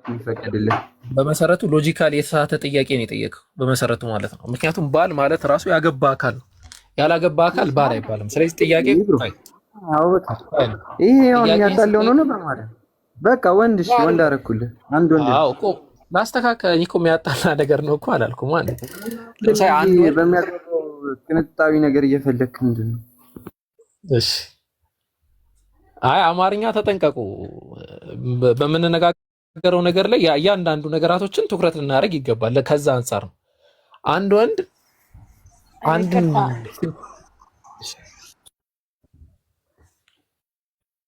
የሚፈቀድልህ? በመሰረቱ ሎጂካል የተሳተ ጥያቄ ነው የጠየቀው በመሰረቱ ማለት ነው። ምክንያቱም ባል ማለት ራሱ ያገባ አካል ነው። ያላገባ አካል ባል አይባልም። ስለዚህ ጥያቄ አዎ በቃ ይሄ አሁን ያጣለው ነው በማለት በቃ ወንድ እሺ ወንድ አደረኩልህ አንድ ወንድ አዎ እኮ ላስተካከል እኮ የሚያጣላ ነገር ነው እኮ አላልኩም ማለት ለምሳሌ አንድ በሚያደርገው ቅንጣዊ ነገር እየፈለክ ምንድን ነው? እሺ አይ አማርኛ ተጠንቀቁ። በምንነጋገረው ነገር ላይ እያንዳንዱ ነገራቶችን ትኩረት ልናደርግ ይገባል። ከዛ አንጻር ነው አንድ ወንድ አንድ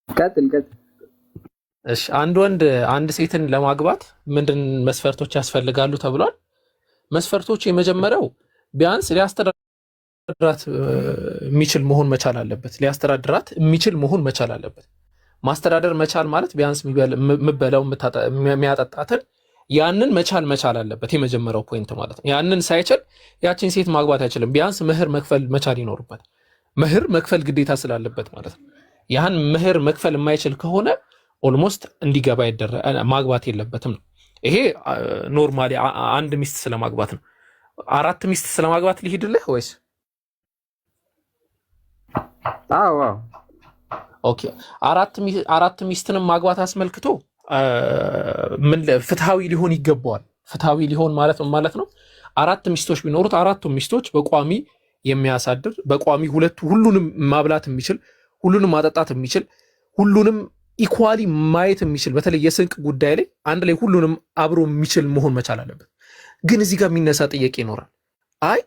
ቀጥል። እሺ አንድ ወንድ አንድ ሴትን ለማግባት ምንድን መስፈርቶች ያስፈልጋሉ ተብሏል? መስፈርቶች የመጀመሪያው ቢያንስ ሊያስተዳድራት የሚችል መሆን መቻል አለበት። ሊያስተዳድራት የሚችል መሆን መቻል አለበት። ማስተዳደር መቻል ማለት ቢያንስ የምበላው የሚያጠጣትን ያንን መቻል አለበት። የመጀመሪያው ፖይንት ማለት ነው። ያንን ሳይችል ያችን ሴት ማግባት አይችልም። ቢያንስ ምህር መክፈል መቻል ይኖርበት። ምህር መክፈል ግዴታ ስላለበት ማለት ነው። ያን ምህር መክፈል የማይችል ከሆነ ኦልሞስት እንዲገባ ማግባት የለበትም ነው። ይሄ ኖርማሊ አንድ ሚስት ስለማግባት ነው። አራት ሚስት ስለማግባት ሊሄድልህ ወይስ? አዎ ኦኬ። አራት ሚስትንም ማግባት አስመልክቶ ምን ፍትሃዊ ሊሆን ይገባዋል። ፍትሃዊ ሊሆን ማለት ነው አራት ሚስቶች ቢኖሩት አራቱም ሚስቶች በቋሚ የሚያሳድር በቋሚ ሁሉንም ማብላት የሚችል ሁሉንም ማጠጣት የሚችል ሁሉንም ኢኳሊ ማየት የሚችል በተለይ የስንቅ ጉዳይ ላይ አንድ ላይ ሁሉንም አብሮ የሚችል መሆን መቻል አለበት። ግን እዚህ ጋር የሚነሳ ጥያቄ ይኖራል። አይ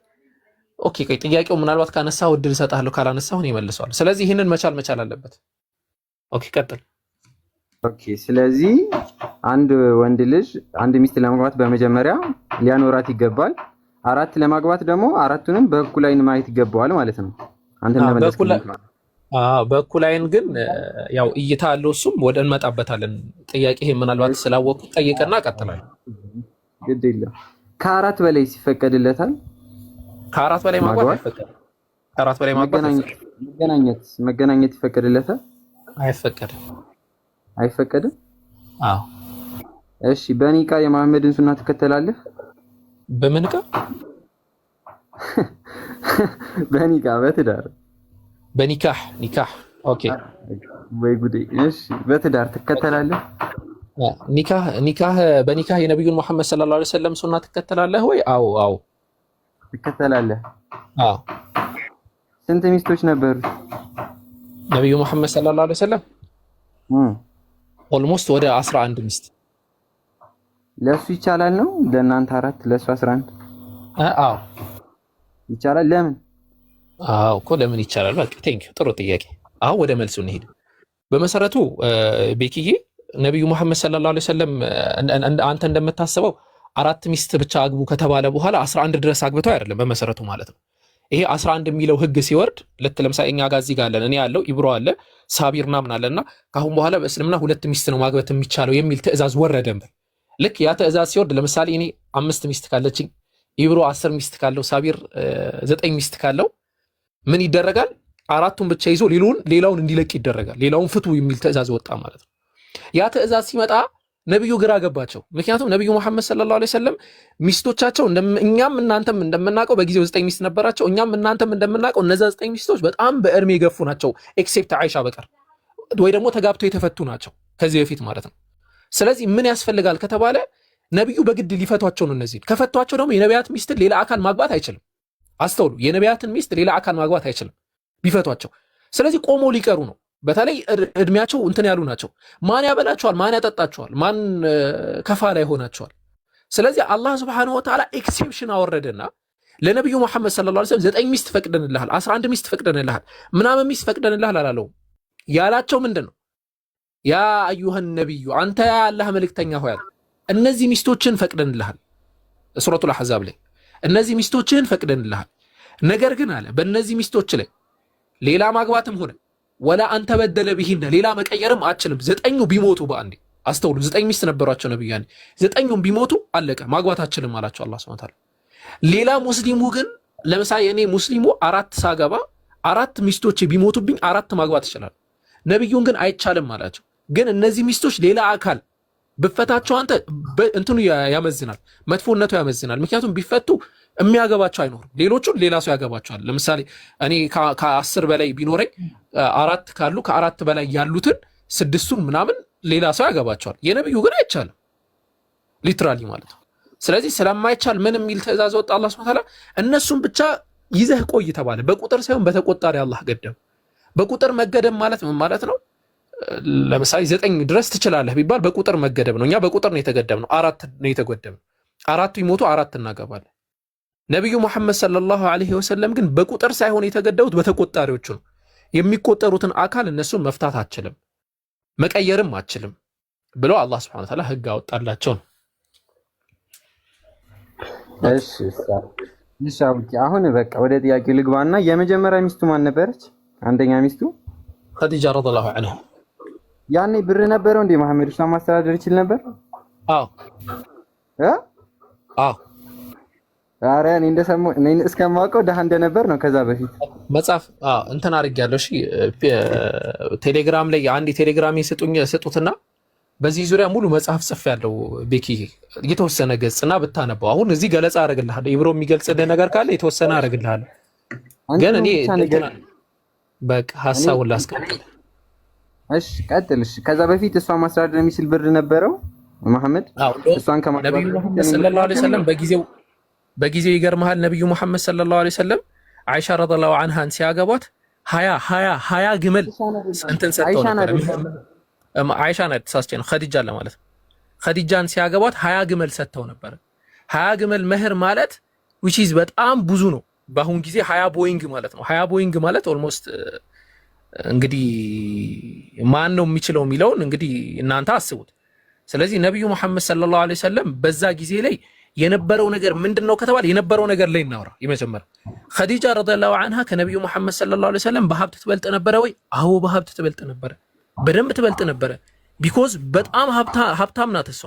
ኦኬ ጥያቄው ምናልባት ካነሳው እድል እሰጥሃለሁ ካላነሳው እኔ እመልሰዋለሁ። ስለዚህ ይህንን መቻል አለበት። ኦኬ ቀጥል። ኦኬ ስለዚህ አንድ ወንድ ልጅ አንድ ሚስት ለማግባት በመጀመሪያ ሊያኖራት ይገባል። አራት ለማግባት ደግሞ አራቱንም በእኩል ዓይን ማየት ይገባዋል ማለት ነው። አንተ እንደመለስከው በእኩል ዓይን ግን ያው እይታ አለው። እሱም ወደ እንመጣበታለን። ጥያቄ ይሄ ምናልባት ስላወቁ ጠይቀና ቀጥላለሁ። ግድ የለም። ከአራት በላይ ሲፈቀድለታል? ከአራት በላይ ማግባት አይፈቀድም። ከአራት በላይ መገናኘት ይፈቀድለታል? አይፈቀድም። አዎ እሺ በኒቃ የመሐመድን ሱና ትከተላለህ? በምንቃ በኒቃ በትዳር በኒካህ ኦኬ ወይ ጉዴ። እሺ በትዳር ትከተላለህ? ኒካህ በኒካህ የነብዩን መሐመድ ሰለላሁ ዐለይሂ ወሰለም ሱና ትከተላለህ ወይ? አዎ ትከተላለህ። አዎ ስንት ሚስቶች ነበሩ ነብዩ መሐመድ ሰለላሁ ዐለይሂ ወሰለም? ኦልሞስት ወደ 11 ሚስት። ለሱ ይቻላል ነው? ለእናንተ አራት ለሱ 11? አዎ ይቻላል። ለምን? አዎ እኮ ለምን ይቻላል? በቃ ቴንክ ጥሩ ጥያቄ። አሁን ወደ መልሱ እንሄድ። በመሰረቱ ቤኪዬ ነብዩ መሐመድ ሰለላሁ ዐለይሂ ወሰለም አንተ እንደምታስበው አራት ሚስት ብቻ አግቡ ከተባለ በኋላ 11 ድረስ አግብተው አይደለም በመሰረቱ ማለት ነው። ይሄ 11 የሚለው ህግ ሲወርድ ለምሳሌ እኛ ጋር እዚህ ጋር አለን፣ እኔ ያለው ኢብሮ አለ፣ ሳቢርና ምን አለና ካሁን በኋላ በእስልምና 2 ሚስት ነው ማግባት የሚቻለው የሚል ትዕዛዝ ወረደ። ልክ ያ ትዕዛዝ ሲወርድ ለምሳሌ እኔ 5 ሚስት ካለችኝ፣ ኢብሮ 10 ሚስት ካለው፣ ሳቢር 9 ሚስት ካለው ምን ይደረጋል? አራቱን ብቻ ይዞ ሌላውን እንዲለቅ ይደረጋል። ሌላውን ፍቱ የሚል ትዕዛዝ ወጣ ማለት ነው። ያ ትዕዛዝ ሲመጣ ነብዩ ግራ ገባቸው። ምክንያቱም ነብዩ መሐመድ ሰለላሁ ዐለይሂ ወሰለም ሚስቶቻቸው እኛም እናንተም እንደምናውቀው በጊዜው 9 ሚስት ነበራቸው። እኛም እናንተም እንደምናውቀው እነዛ 9 ሚስቶች በጣም በእድሜ የገፉ ናቸው፣ ኤክሴፕት አይሻ በቀር ወይ ደግሞ ተጋብተው የተፈቱ ናቸው ከዚህ በፊት ማለት ነው። ስለዚህ ምን ያስፈልጋል ከተባለ ነብዩ በግድ ሊፈቷቸው ነው። እነዚህ ከፈቷቸው ደግሞ የነቢያት ሚስትን ሌላ አካል ማግባት አይችልም። አስተውሉ፣ የነቢያትን ሚስት ሌላ አካል ማግባት አይችልም ቢፈቷቸው። ስለዚህ ቆመው ሊቀሩ ነው። በተለይ እድሜያቸው እንትን ያሉ ናቸው። ማን ያበላቸዋል? ማን ያጠጣቸዋል? ማን ከፋላ ይሆናቸዋል? ስለዚህ አላህ Subhanahu Wa Ta'ala ኤክሴፕሽን አወረደና ለነብዩ መሐመድ ሰለላሁ ዐለይሂ ወሰለም 9 ሚስት ፈቅደንልሃል፣ 11 ሚስት ፈቅደንልሃል፣ ምናምን ሚስት ፈቅደንልሃል አላለውም። ያላቸው ምንድነው? ያ አዩሃን ነብዩ አንተ ያ አላህ መልእክተኛ ሆይ እነዚህ ሚስቶችን ፈቅደንልሃል። ሱረቱል አሕዛብ ላይ እነዚህ ሚስቶችን ፈቅደንልሃል፣ ነገር ግን አለ በእነዚህ ሚስቶች ላይ ሌላ ማግባትም ሆነ ወላ አንተ በደለ ቢሂነ ሌላ መቀየርም አትችልም። 9ኙ ቢሞቱ በአንዴ አስተውሉ፣ 9 ሚስት ነበሯቸው ነብዩ ያኔ 9ኙም ቢሞቱ አለቀ ማግባት አትችልም አላቸው አላህ ሱብሓነሁ ወተዓላ። ሌላ ሙስሊሙ ግን ለምሳሌ እኔ ሙስሊሙ 4 ሳገባ 4 ሚስቶች ቢሞቱብኝ 4 ማግባት ይችላል። ነብዩን ግን አይቻልም አላቸው። ግን እነዚህ ሚስቶች ሌላ አካል ብፈታቸው አንተ እንትኑ ያመዝናል፣ መጥፎነቱ ያመዝናል። ምክንያቱም ቢፈቱ የሚያገባቸው አይኖርም፣ ሌሎቹን ሌላ ሰው ያገባቸዋል። ለምሳሌ እኔ ከ10 በላይ ቢኖረኝ 4 ካሉ ከ4 በላይ ያሉትን 6ቱን ምናምን ሌላ ሰው ያገባቸዋል። የነብዩ ግን አይቻልም፣ ሊትራሊ ማለት ነው። ስለዚህ ስለማይቻል ምን የሚል ትእዛዝ ወጣ አላህ Subhanahu Wa Ta'ala? እነሱን ብቻ ይዘህ ቆይ ተባለ። በቁጥር ሳይሆን በተቆጣሪ አላህ ገደብ። በቁጥር መገደብ ማለት ምን ማለት ነው? ለምሳሌ 9 ድረስ ትችላለህ ቢባል በቁጥር መገደብ ነው። እኛ በቁጥር ነው የተገደብነው፣ 4 ነው የተገደብነው። 4 ይሞቱ 4 እናገባለን። ነብዩ መሐመድ ሰለላሁ ዐለይሂ ወሰለም ግን በቁጥር ሳይሆን የተገደቡት በተቆጣሪዎቹ ነው። የሚቆጠሩትን አካል እነሱን መፍታት አችልም መቀየርም አችልም ብለው አላህ Subhanahu Wa Ta'ala ህግ አወጣላቸው ነው። እሺ አሁን በቃ ወደ ጥያቄው ልግባና የመጀመሪያ ሚስቱ ማን ነበረች? አንደኛ ሚስቱ ኸዲጃ ረዲየላሁ ዐንሃ። ያኔ ብር ነበረው እንዴ መሐመድ? እሷ ማስተዳደር ይችል ነበር? አዎ ኧረ እኔ እስከማውቀው ደሃ እንደነበር ነው። ከዛ በፊት መጽሐፍ እንትን አድርጌያለሁ። እሺ ቴሌግራም ላይ አንድ ቴሌግራም ስጡትና በዚህ ዙሪያ ሙሉ መጽሐፍ ጽፌያለሁ። ቤኪ የተወሰነ ገጽና ብታነበው አሁን እዚህ ገለጻ አደርግልሃለሁ። ኢብሮ የሚገልጽልህ ነገር ካለ የተወሰነ አደርግልሃለሁ። ግን እኔ በቃ ሐሳቡን ላስቀጥል። እሺ ቀጥል። እሺ ከዛ በፊት እሷ ማስተዳደር የሚችል ብር ነበረው መሐመድ? እሷን ነብዩ መሐመድ ሰለላሁ ዐለይሂ ወሰለም በጊዜው ይገርምሃል፣ ነብዩ መሐመድ ሰለላሁ ዐለይሂ ወሰለም አይሻ ረዲየላሁ ዐንሃን ሲያገቧት 20 ግመል እንትን ሰጥተው ነበር። አይሻ ናት ተሳስቼ ነው፣ ኸዲጃ ለማለት ነው። ኸዲጃን ሲያገቧት 20 ግመል ሰጥተው ነበር። 20 ግመል መህር ማለት which is በጣም ብዙ ነው። በአሁን ጊዜ 20 ቦይንግ ማለት ነው። 20 ቦይንግ ማለት ኦልሞስት እንግዲህ ማን ነው የሚችለው የሚለውን እንግዲህ እናንተ አስቡት። ስለዚህ ነብዩ መሐመድ ሰለላሁ ዐለይሂ ወሰለም በዛ ጊዜ ላይ የነበረው ነገር ምንድነው ከተባለ የነበረው ነገር ላይ እናወራ። የመጀመሪያው ኸዲጃ ረዲየላሁ ዐንሃ ከነብዩ መሐመድ ሰለላሁ ዐለይሂ ወሰለም በሀብት ትበልጥ ነበረ ወይ? አዎ በሀብት ትበልጥ ነበረ፣ በደንብ ትበልጥ ነበረ። ቢኮዝ በጣም ሀብታም ናት እሷ፣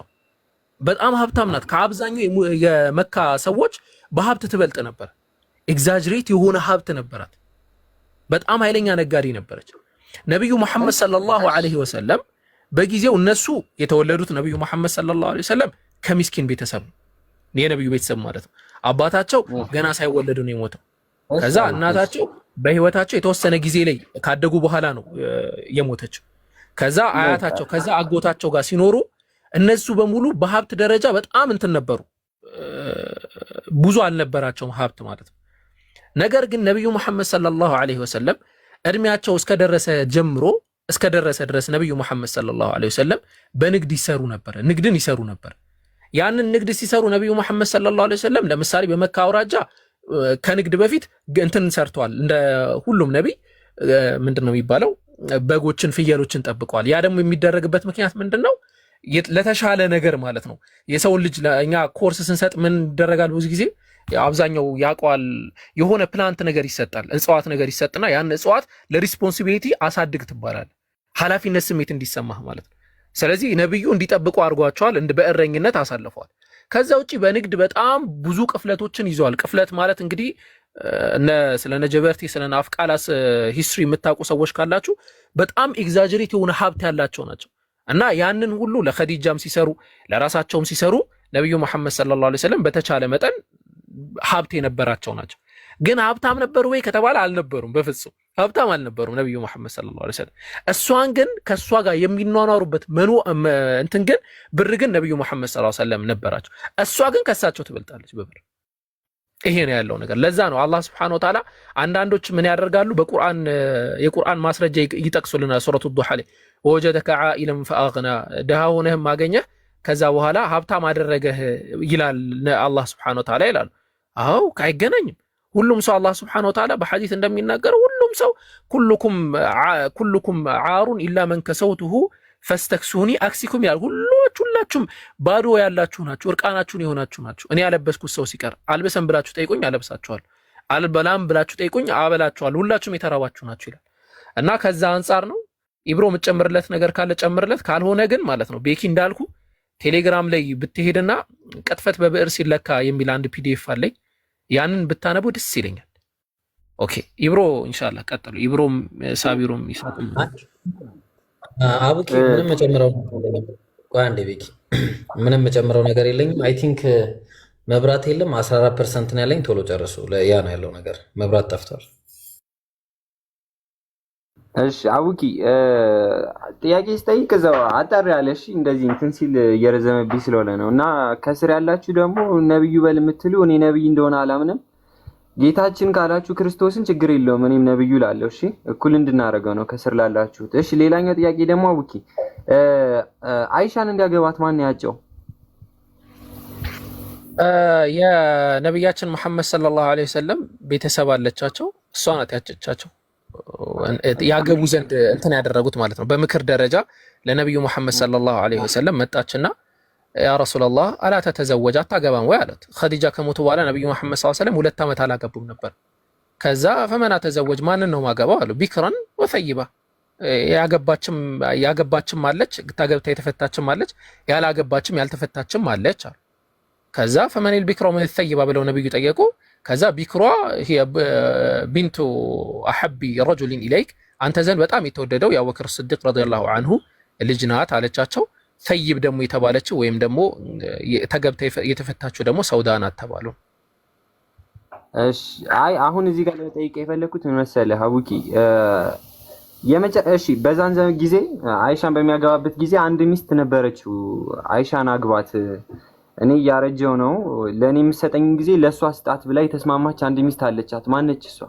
በጣም ሀብታም ናት። ከአብዛኛው የመካ ሰዎች በሀብት ትበልጥ ነበር። ኤግዛጅሬት የሆነ ሀብት ነበራት። በጣም ኃይለኛ ነጋዴ ነበረች። ነብዩ መሐመድ ሰለላሁ ዐለይሂ ወሰለም በጊዜው እነሱ የተወለዱት ነብዩ መሐመድ ሰለላሁ ዐለይሂ ወሰለም ከሚስኪን ቤተሰብ ነው። የነብዩ ቤተሰብ ማለት ነው። አባታቸው ገና ሳይወለዱ ነው የሞተው። ከዛ እናታቸው በህይወታቸው የተወሰነ ጊዜ ላይ ካደጉ በኋላ ነው የሞተችው። ከዛ አያታቸው ከዛ አጎታቸው ጋር ሲኖሩ እነሱ በሙሉ በሀብት ደረጃ በጣም እንትን ነበሩ፣ ብዙ አልነበራቸውም ሀብት ማለት ነው። ነገር ግን ነብዩ መሐመድ ሰለላሁ ዐለይሂ ወሰለም እድሜያቸው እስከደረሰ ድረስ ነብዩ መሐመድ ሰለላሁ ዐለይሂ ወሰለም በንግድ ይሰሩ ነበር፣ ንግድን ይሰሩ ነበር። ያንን ንግድ ሲሰሩ ነብዩ መሐመድ ሰለላሁ ዐለይሂ ወሰለም ለምሳሌ በመካ አውራጃ ከንግድ በፊት እንትን ሰርተዋል። እንደ ሁሉም ነብይ ምንድነው የሚባለው በጎችን ፍየሎችን ጠብቀዋል። ያ ደግሞ የሚደረግበት ምክንያት ምንድነው? ለተሻለ ነገር ማለት ነው። የሰውን ልጅ እኛ ኮርስ ስንሰጥ ምን ይደረጋል? ብዙ ጊዜ አብዛኛው ያውቀዋል። የሆነ ፕላንት ነገር ይሰጣል፣ እጽዋት ነገር ይሰጥና ያን እጽዋት ለሪስፖንሲቢሊቲ አሳድግ ትባላል። ኃላፊነት ስሜት እንዲሰማህ ማለት ነው። ስለዚህ ነብዩ እንዲጠብቁ አድርጓቸዋል፣ በእረኝነት አሳልፈዋል። ከዛ ውጪ በንግድ በጣም ብዙ ቅፍለቶችን ይዘዋል። ቅፍለት ማለት እንግዲህ ስለ ነጀበርቲ ስለ ናፍቃላስ ሂስትሪ የምታውቁ ሰዎች ካላችሁ በጣም ኤግዛጀሬት የሆነ ሀብት ያላቸው ናቸው። እና ያንን ሁሉ ለኸዲጃም ሲሰሩ ለራሳቸውም ሲሰሩ ነብዩ መሐመድ ሰለላሁ ዐለይሂ ወሰለም በተቻለ መጠን ሀብት የነበራቸው ናቸው። ግን ሀብታም ነበሩ ወይ ከተባለ አልነበሩም። በፍጹም ሀብታም አልነበሩም ነብዩ መሐመድ ሰለላሁ ዐለይሂ ወሰለም። እሷን ግን ከሷ ጋር የሚኗኗሩበት እንትን ግን ብር ግን ነብዩ መሐመድ ሰለላሁ ዐለይሂ ወሰለም ነበራቸው። እሷ ግን ከሳቸው ትበልጣለች በብር። ይሄ ነው ያለው ነገር። ለዛ ነው አላህ Subhanahu Wa Ta'ala አንዳንዶች ምን ያደርጋሉ የቁርአን ማስረጃ ይጠቅሱልናል። ሱረቱ ዱሃ ላይ ወጀደከ ዓኢለን ፈአግና፣ ደሃ ሆነህም ማገኘህ ከዛ በኋላ ሀብታም አደረገህ ይላል አላህ Subhanahu Wa Ta'ala ይላሉ። አዎ አይገናኝም። ሁሉም ሰው አላህ Subhanahu Wa Ta'ala በሐዲስ እንደሚናገረው ሁሉም ሰው ኩልኩም ዓሩን ኢላ መን ከሰውቱሁ ፈስተክሱኒ አክሲኩም ይላል። ሁላችሁም ባዶ ያላችሁ ናችሁ፣ እርቃናችሁን የሆናችሁ ናችሁ። እኔ ያለበስኩት ሰው ሲቀር አልበሰን ብላችሁ ጠይቁኝ አለብሳችኋለሁ፣ አልበላም ብላችሁ ጠይቁኝ አበላችኋለሁ፣ ሁላችሁም የተራባችሁ ናችሁ ይላል። እና ከዛ አንጻር ነው ኢብሮ የምትጨምርለት ነገር ካለ ጨምርለት፣ ካልሆነ ግን ማለት ነው ቤኪ እንዳልኩ ቴሌግራም ላይ ብትሄድና ቅጥፈት በብዕር ሲለካ የሚል አንድ ፒዲኤፍ አለኝ፣ ያንን ብታነቡ ደስ ይለኛል። ኦኬ ኢብሮ ኢንሻአላህ ቀጥሉ። ኢብሮም ሳቢሮም ይሳቁም አቡኪ ምንም መጨመረው ቆይ አንዴ ቤኪ ምንም የምጨምረው ነገር የለኝም። አይ ቲንክ መብራት የለም 14% ነው ያለኝ። ቶሎ ጨርሱ። ያ ነው ያለው ነገር። መብራት ጠፍቷል። እሺ አቡኪ ጥያቄ ስጠይቅ እዛው አጠር ያለ እሺ፣ እንደዚህ እንትን ሲል እየረዘመብኝ ስለሆነ ነው። እና ከስር ያላችሁ ደግሞ ነብዩ በል የምትሉ እኔ ነብይ እንደሆነ አላምንም። ጌታችን ካላችሁ ክርስቶስን ችግር የለውም እኔም ነብዩ ላለሁ። እሺ እኩል እንድናደርገው ነው ከስር ላላችሁት። እሺ ሌላኛው ጥያቄ ደግሞ አቡኪ አይሻን እንዲያገባት ማን ያጨው? የነቢያችን መሐመድ ሰለላሁ ዐለይሂ ወሰለም ቤተሰብ አለቻቸው። እሷ ናት ያጨቻቸው ያገቡ ዘንድ እንትን ያደረጉት ማለት ነው። በምክር ደረጃ ለነቢዩ መሐመድ ሰለላሁ ዐለይሂ ወሰለም መጣችና ያ ረሱላላህ አላ ተተዘወጅ አታገባም ወይ አላት። ኸዲጃ ከሞቱ በኋላ ነቢዩ መሐመድ ሰለላሁ ዐለይሂ ወሰለም 2 ዓመት አላገቡም ነበር። ከዛ ፈመና ተዘወጅ ማንን ነው ማገባው አሉ። ቢክራን ወፈይባ ያገባችም አለች፣ ታገብታ የተፈታችም አለች፣ ያላገባችም ያልተፈታችም አለች አሉ። ከዛ ፈመኒል ቢክራ ምን ተይባ ብለው ነብዩ ጠየቁ። ከዛ ቢክሯ ቢንቱ አሐቢ ረጁሊን ኢለይክ አንተ ዘንድ በጣም የተወደደው የአቡበክር ስዲቅ ረዲየላሁ ዐንሁ ልጅ ናት አለቻቸው። ተይብ ደግሞ የተባለችው ወይም ደግሞ ተገብታ የተፈታችው ደግሞ ሰውዳ ናት ተባሉ። እሺ አይ አሁን እዚህ ጋር ለጠይቅ የፈለኩት ምን መሰለህ አቡኪ እሺ በዛን ዘመን ጊዜ አይሻን በሚያገባበት ጊዜ አንድ ሚስት ነበረችው። አይሻን አግባት እኔ ያረጀው ነው ለኔ የምሰጠኝ ጊዜ ለሷ ስጣት ብላ የተስማማች አንድ ሚስት አለቻት። ማነች እሷ?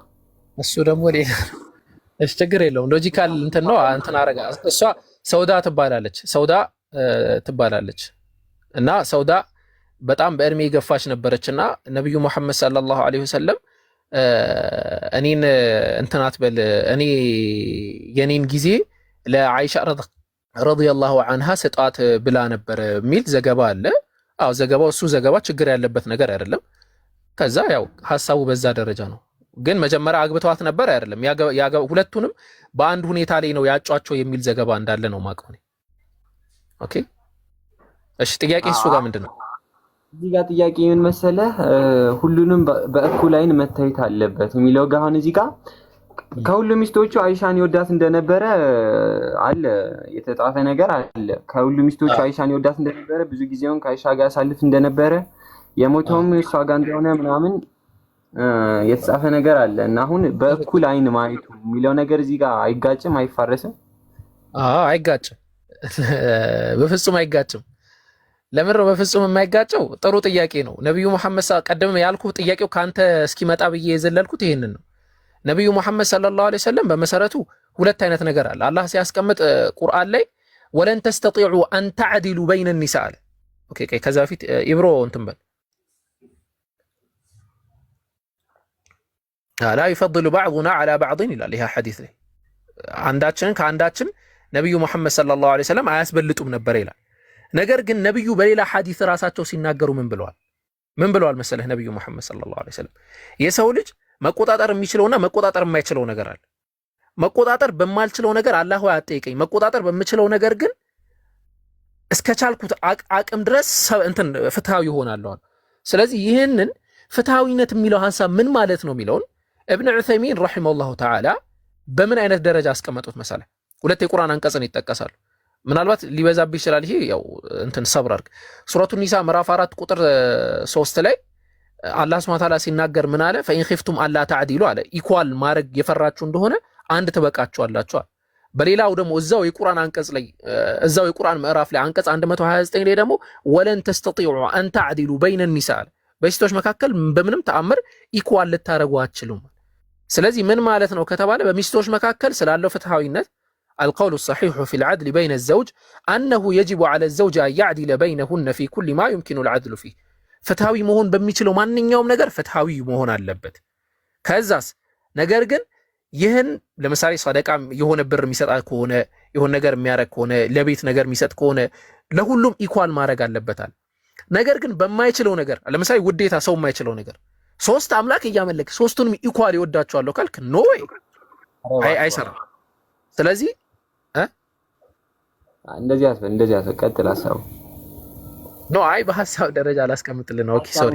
እሱ ደግሞ ሌላ እሺ ችግር የለውም ሎጂካል እንትን ነው እንትን አረጋ። እሷ ሰውዳ ትባላለች እና ሰውዳ በጣም በእድሜ የገፋች ነበረችና ነብዩ መሐመድ ሰለላሁ ዐለይሂ ወሰለም እኔን እንትናት በል እኔ የኔን ጊዜ ለአይሻ ረዲየላሁ ዐንሃ ስጣት ብላ ነበር የሚል ዘገባ አለ። አዎ ዘገባው እሱ ዘገባ ችግር ያለበት ነገር አይደለም። ከዛ ያው ሐሳቡ በዛ ደረጃ ነው። ግን መጀመሪያ አግብተዋት ነበር አይደለም። ሁለቱንም በአንድ ሁኔታ ላይ ነው ያጯቸው የሚል ዘገባ እንዳለ ነው ማቀው ነው። ኦኬ እሺ ጥያቄ እሱ ጋር ምንድነው? እዚህ ጋር ጥያቄ ምን መሰለህ ሁሉንም በእኩል አይን መታየት አለበት የሚለው ጋር አሁን እዚህ ጋር ከሁሉም ሚስቶቹ አይሻን ይወዳት እንደነበረ አለ የተጻፈ ነገር አለ። ከሁሉም ሚስቶቹ አይሻን ይወዳት እንደነበረ ብዙ ጊዜውን ከአይሻ ጋር ያሳልፍ እንደነበረ የሞተውም እሷ ጋር እንደሆነ ምናምን የተጻፈ ነገር አለ እና አሁን በእኩል አይን ማየቱ የሚለው ነገር እዚህ ጋር አይጋጭም? አይፋረስም? አይጋጭም። በፍጹም አይጋጭም። ለምን ነው በፍጹም የማይጋጨው? ጥሩ ጥያቄ ነው። ነብዩ መሐመድ ቀደም ያልኩት ጥያቄው ካንተ እስኪመጣ ብዬ የዘለልኩት ይሄንን ነው። ነብዩ መሐመድ ሰለላሁ ዐለይሂ ወሰለም በመሰረቱ ሁለት አይነት ነገር አለ። አላህ ሲያስቀምጥ ቁርአን ላይ ወለን ተስተጢዑ አን ተዕዲሉ በይነ ኒሳ አለ። ኦኬ ከዛ በፊት ኢብሮ እንትን በል ላ ይፈضሉ ባዕዱና ዐላ ባዕድን ይላል። ይሄ ሐዲስ ላይ አንዳችንን ከአንዳችን ነብዩ መሐመድ ሰለላሁ ዐለይሂ ወሰለም አያስበልጡም ነበር ይላል። ነገር ግን ነብዩ በሌላ ሐዲስ ራሳቸው ሲናገሩ ምን ብለዋል መሰለህ? ነብዩ መሐመድ ሰለላሁ ዐለይሂ ወሰለም የሰው ልጅ መቆጣጠር የሚችለውና መቆጣጠር የማይችለው ነገር አለ። መቆጣጠር በማልችለው ነገር አላህ ሆይ አትጠይቀኝ፣ መቆጣጠር በምችለው ነገር ግን እስከቻልኩት አቅም ድረስ እንትን ፍትሃዊ ይሆናለሁ። ስለዚህ ይህንን ፍትሃዊነት የሚለው ሐሳብ ምን ማለት ነው የሚለውን ኢብኑ ዑሰይሚን ረሂመሁላሁ ተዓላ በምን አይነት ደረጃ አስቀመጡት መሰለህ? ሁለት የቁርአን አንቀጽን ይጠቀሳሉ። ምናልባት ሊበዛብህ ይችላል። ይሄ ያው እንትን ሰብር አድርግ። ሱረቱ ኒሳ ምዕራፍ 4 ቁጥር 3 ላይ አላህ ሱብሓነሁ ወተዓላ ሲናገር ምን አለ? ፈኢን ኺፍቱም አላ ተዕዲሉ አለ። ኢኳል ማድረግ የፈራችሁ እንደሆነ አንድ ትበቃችኋላችሁ። በሌላው ደግሞ እዛው የቁርአን አንቀጽ ላይ እዛው የቁርአን ምዕራፍ ላይ አንቀጽ 129 ላይ ደግሞ ወለን ተስተጢዑ አን ተዕዲሉ በይነ ኒሳ አለ። በሴቶች መካከል በምንም ተአምር ኢኳል ልታረጉ አትችሉም። ስለዚህ ምን ማለት ነው ከተባለ በሚስቶች መካከል ስላለው ፍትሃዊነት القول الصحيح في العدل بين الزوج أنه يجب على الزوج أن يعدل بينهن في كل ما يمكن العدل فيه ፍትሃዊ መሆን በሚችለው ማንኛውም ነገር ፍትሃዊ መሆን አለበት። ከዛስ ነገር ግን ይህን ለምሳሌ ሰደቃ የሆነ ብር የሚሰጥ ከሆነ የሆነ ነገር የሚያረግ ከሆነ ለቤት ነገር የሚሰጥ ከሆነ ለሁሉም ኢኳል ማድረግ አለበታል። ነገር ግን በማይችለው ነገር ለምሳሌ ውዴታ ሰው የማይችለው ነገር ሶስት አምላክ እያመለክ ሶስቱንም ኢኳል ይወዳቸዋለሁ ካልክ ኖ ወይ አይሰራም። ስለዚህ እንደዚህ ቀጥል ሐሳቡ ኖ አይ በሐሳብ ደረጃ አላስቀምጥልህ ነው። ኦኬ ሶሪ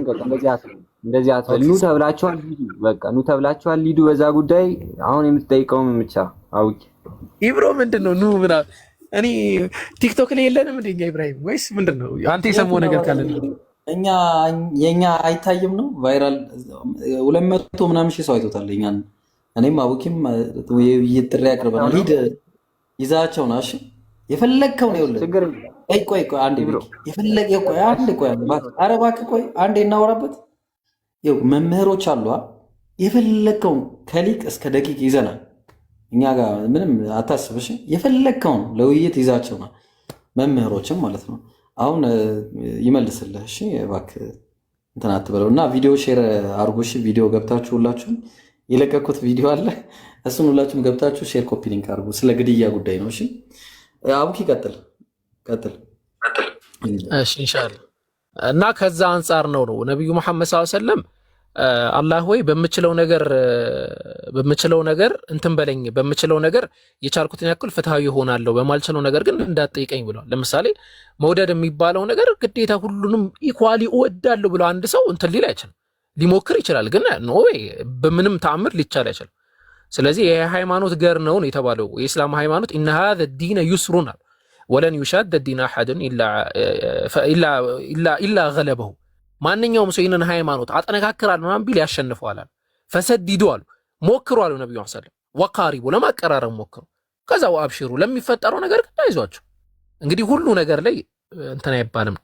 እንደዚህ አትበል። ኑ ተብላችኋል ሂዱ፣ በቃ ኑ ተብላችኋል ሂዱ። በዛ ጉዳይ አሁን የምትጠይቀውም ብቻ አውቂ ኢብሮ ምንድነው ኑ ምናምን እኔ ቲክቶክ ላይ የለንም እንደኛ ኢብራሂም ወይስ ምንድነው? አንተ የሰማው ነገር ካለ እኛ የኛ አይታይም ነው ቫይራል 200 ምናምን ሺህ ሰው አይቶታል እኛን። እኔም አቡኪም ጥሪ አቅርበናል። ሂድ ይዛቸው ናሽ የፈለግከው ነው ይኸውልህ። ቆይ አንዴ ኧረ እባክህ ቆይ አንዴ እናወራበት። ይኸው መምህሮች አሉ የፈለግከውን ከሊቅ እስከ ደቂቅ ይዘናል። እኛ ጋር ምንም አታስብሽ። የፈለግከውን ለውይይት ይዛቸው ነው መምህሮችም ማለት ነው። አሁን ይመልስልህ። እሺ እባክህ እንትን አትበለው እና ቪዲዮ ሼር አድርጉ። እሺ ቪዲዮ ገብታችሁ ሁላችሁም የለቀኩት ቪዲዮ አለ። እሱን ሁላችሁም ገብታችሁ ሼር ኮፒ ሊንክ አድርጉ። ስለ ግድያ ጉዳይ ነው። እሺ አቡኪ ቀጥል። እሺ ኢንሻአላህ። እና ከዛ አንጻር ነው ነብዩ መሐመድ ሰለላሁ ዐለይሂ ወሰለም አላህ ሆይ በምችለው ነገር እንትን በለኝ፣ በምችለው ነገር የቻልኩትን ያክል ፍትሃዊ ሆናለሁ፣ በማልችለው ነገር ግን እንዳትጠይቀኝ ብለዋል። ለምሳሌ መውደድ የሚባለው ነገር ግዴታ ሁሉንም ኢኳሊ እወዳለሁ ብሎ አንድ ሰው እንትን ሊል አይችልም። ሊሞክር ይችላል፣ ግን ኖ ዌይ በምንም ተአምር ሊቻል አይችልም። ስለዚህ የሃይማኖት ገር ነው የተባለው የእስላም ሃይማኖት ኢነ ሃዘ ዲነ ዩስሩን ወለን ዩሻደ ዲነ አሐድን ኢላ ገለበሁ። ማንኛውም ሰው ይህንን ሃይማኖት አጠነካክራለሁ ምናምን ቢል ያሸንፈዋል አሉ። ፈሰዲዱ አሉ፣ ሞክሩ አሉ ነብዩ ሰለላሁ ወቃሪቡ ለማቀራረብ ሞክሩ። ከዛ ወአብሽሩ ለሚፈጠረው ነገር ግን አይዟችሁ። እንግዲህ ሁሉ ነገር ላይ እንትን አይባልም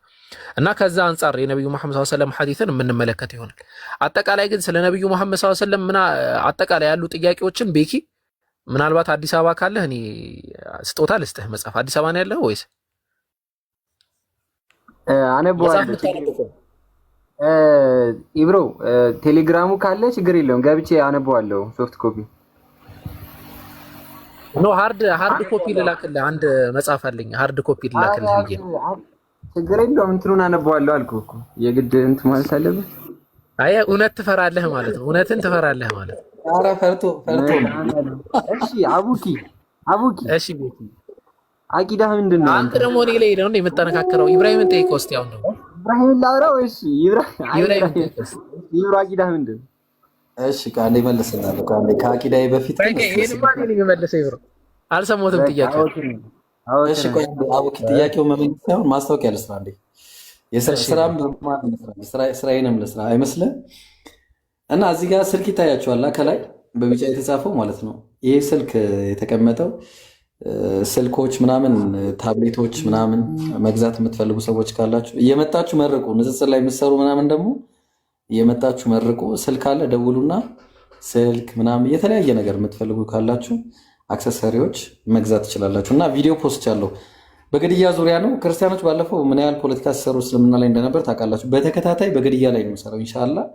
እና ከዛ አንጻር የነብዩ መሐመድ ሰለላሁ ዐለይሂ ወሰለም ሐዲስን የምንመለከት ይሆናል። አጠቃላይ ግን ስለ ነብዩ መሐመድ ሰለላሁ ዐለይሂ ወሰለም አጠቃላይ ያሉ ጥያቄዎችን ቤኪ ምናልባት አዲስ አበባ ካለህ እኔ ስጦታ ልስጥህ መጽሐፍ። አዲስ አበባ ነው ያለህ ወይስ አነበዋለሁ? ኢብሮ ቴሌግራሙ ካለ ችግር የለውም ገብቼ አነበዋለሁ። ሶፍት ኮፒ ኖ ሃርድ ኮፒ ልላክልህ። አንድ መጽሐፍ አለኝ ሃርድ ኮፒ ልላክልህ ብዬ ነው። ችግር የለውም እንትኑን አነበዋለሁ አልኩህ እኮ የግድ እንትን ማለት አለብህ። አይ እውነት ትፈራለህ ማለት ነው። እውነትን ትፈራለህ ማለት ነው። ኧረ ፈርቶ እሺ አቡኪ እሺ ቤቲ አቂዳህ ምንድን ነው? አንተ ደግሞ እኔ ላይ ነው የምጠነካከረው። ኢብራሂምን ጠይቀው እስቲ። አሁን ነው ኢብራሂምን ላውራው? እሺ ኢብራሂም አቂዳህ ምንድን ነው? እሺ ቃል ይመልስልናል። ከአቂዳዬ በፊት ይሄን ማን ነው የሚመልሰው? ኢብሮ አልሰማሁትም ጥያቄው። እሺ ቆይ አቡኪ ጥያቄው መመለስ ሳይሆን ማስታወቂያ ልስራ እንዴ? የስራም ስራዬንም ልስራ አይመስልም? እና እዚህ ጋር ስልክ ይታያችኋል ከላይ በቢጫ የተጻፈው ማለት ነው። ይሄ ስልክ የተቀመጠው ስልኮች ምናምን ታብሌቶች ምናምን መግዛት የምትፈልጉ ሰዎች ካላችሁ እየመጣችሁ መርቁ። ንጽጽር ላይ የምትሰሩ ምናምን ደግሞ እየመጣችሁ መርቁ። ስልክ አለ ደውሉና ስልክ ምናምን የተለያየ ነገር የምትፈልጉ ካላችሁ አክሰሰሪዎች መግዛት ትችላላችሁ። እና ቪዲዮ ፖስት ያለው በግድያ ዙሪያ ነው። ክርስቲያኖች ባለፈው ምን ያህል ፖለቲካ ሲሰሩ እስልምና ላይ እንደነበር ታውቃላችሁ። በተከታታይ በግድያ ላይ ነው የምሰራው ኢንሻአላህ።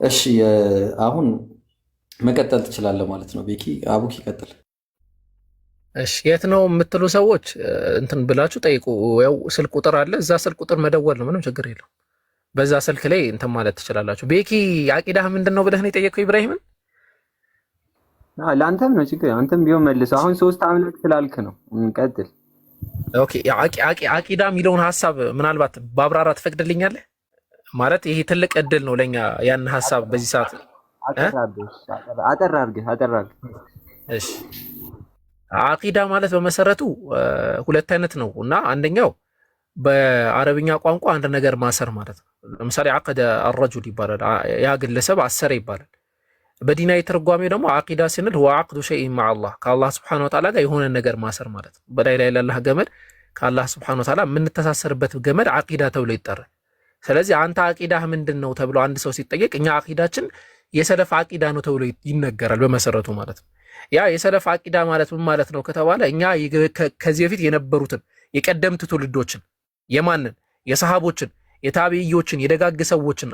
እሺ አሁን መቀጠል ትችላለህ ማለት ነው። ቤኪ አቡኪ ይቀጥል። እሺ የት ነው የምትሉ ሰዎች እንትን ብላችሁ ጠይቁ። ያው ስልክ ቁጥር አለ፣ እዛ ስልክ ቁጥር መደወል ነው፣ ምንም ችግር የለው። በዛ ስልክ ላይ እንትን ማለት ትችላላችሁ። ቤኪ አቂዳህ ምንድን ነው ብለህ ነው የጠየቀው ኢብራሂምን? ለአንተም ነው ችግር፣ አንተም ቢሆን መልሰው። አሁን 3 አምላክ ስላልክ ነው። ቀጥል። ኦኬ አቂዳ የሚለውን ሀሳብ ምናልባት ባብራራ ትፈቅድልኛለህ? ማለት ይሄ ትልቅ እድል ነው ለኛ ያን ሀሳብ በዚህ ሰዓት አጠር አድርገህ። እሺ አቂዳ ማለት በመሰረቱ ሁለት አይነት ነው እና አንደኛው በአረብኛ ቋንቋ አንድ ነገር ማሰር ማለት ነው። ለምሳሌ አቀደ አረጁል ይባላል፣ ያ ግለሰብ አሰረ ይባላል። በዲናዊ ትርጓሜ ደግሞ አቂዳ ስንል ሁወ አቅዱ ሸይኢን መዐላህ ከአላህ ሱብሓነሁ ወተዓላ ጋር የሆነ ነገር ማሰር ማለት ነው። በላይ ላይ ላላህ ገመድ ከአላህ ሱብሓነሁ ወተዓላ የምንተሳሰርበት ገመድ አቂዳ ተብሎ ይጠራል። ስለዚህ አንተ አቂዳህ ምንድን ነው ተብሎ አንድ ሰው ሲጠየቅ እኛ አቂዳችን የሰለፍ አቂዳ ነው ተብሎ ይነገራል በመሰረቱ ማለት ነው። ያ የሰለፍ አቂዳ ማለት ምን ማለት ነው ከተባለ እኛ ከዚህ በፊት የነበሩትን የቀደምት ትውልዶችን የማንን የሰሃቦችን የታቢዒዮችን የደጋግ ሰዎችን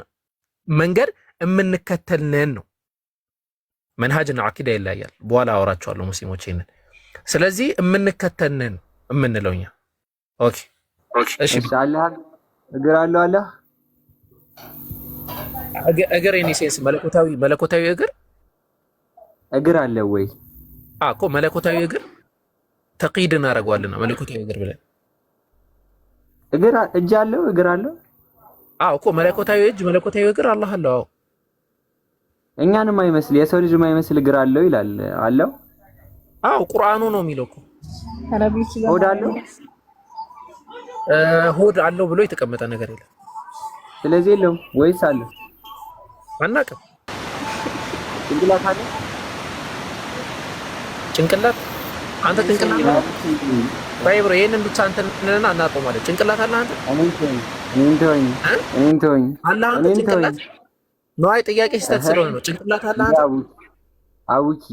መንገድ የምንከተል ነን ነው። መንሃጅና አቂዳ ይለያያል። በኋላ አወራቸዋለሁ ሙስሊሞች ይሄንን። ስለዚህ የምንከተል ነን የምንለው እኛ። ኦኬ እሺ አላህ እግር አለው አላህ እግር ኢን ሴንስ መለኮታዊ እግር አለ ወይ? እኮ መለኮታዊ እግር ተቅይድ እናደርገዋለን። መለኮታዊ እግር ብለን እጅ አለው እግር አለው። እኮ መለኮታዊ እጅ መለኮታዊ እግር አላህ አለው። እኛንም አይመስል የሰው ልጅ የማይመስል እግር አለው ይላል አለው። ቁርአኑ ነው የሚለው እኮ አረቢክ ሆድ አለው ሆድ አለው ብሎ የተቀመጠ ነገር የለም። ስለዚህ የለውም ወይስ አለው? አናውቅም። ጭንቅላት አለ? ጭንቅላት አንተ ጭንቅላት ባይብሮ ይሄንን ብቻ አንተ ነህና አናውቀው ማለት ጭንቅላት አለ አንተ እኔን ተወኝ አለ አንተ ጭንቅላት ነው። አይ ጥያቄ ስተት ስለሆነ ነው። ጭንቅላት አለ አንተ አውቂ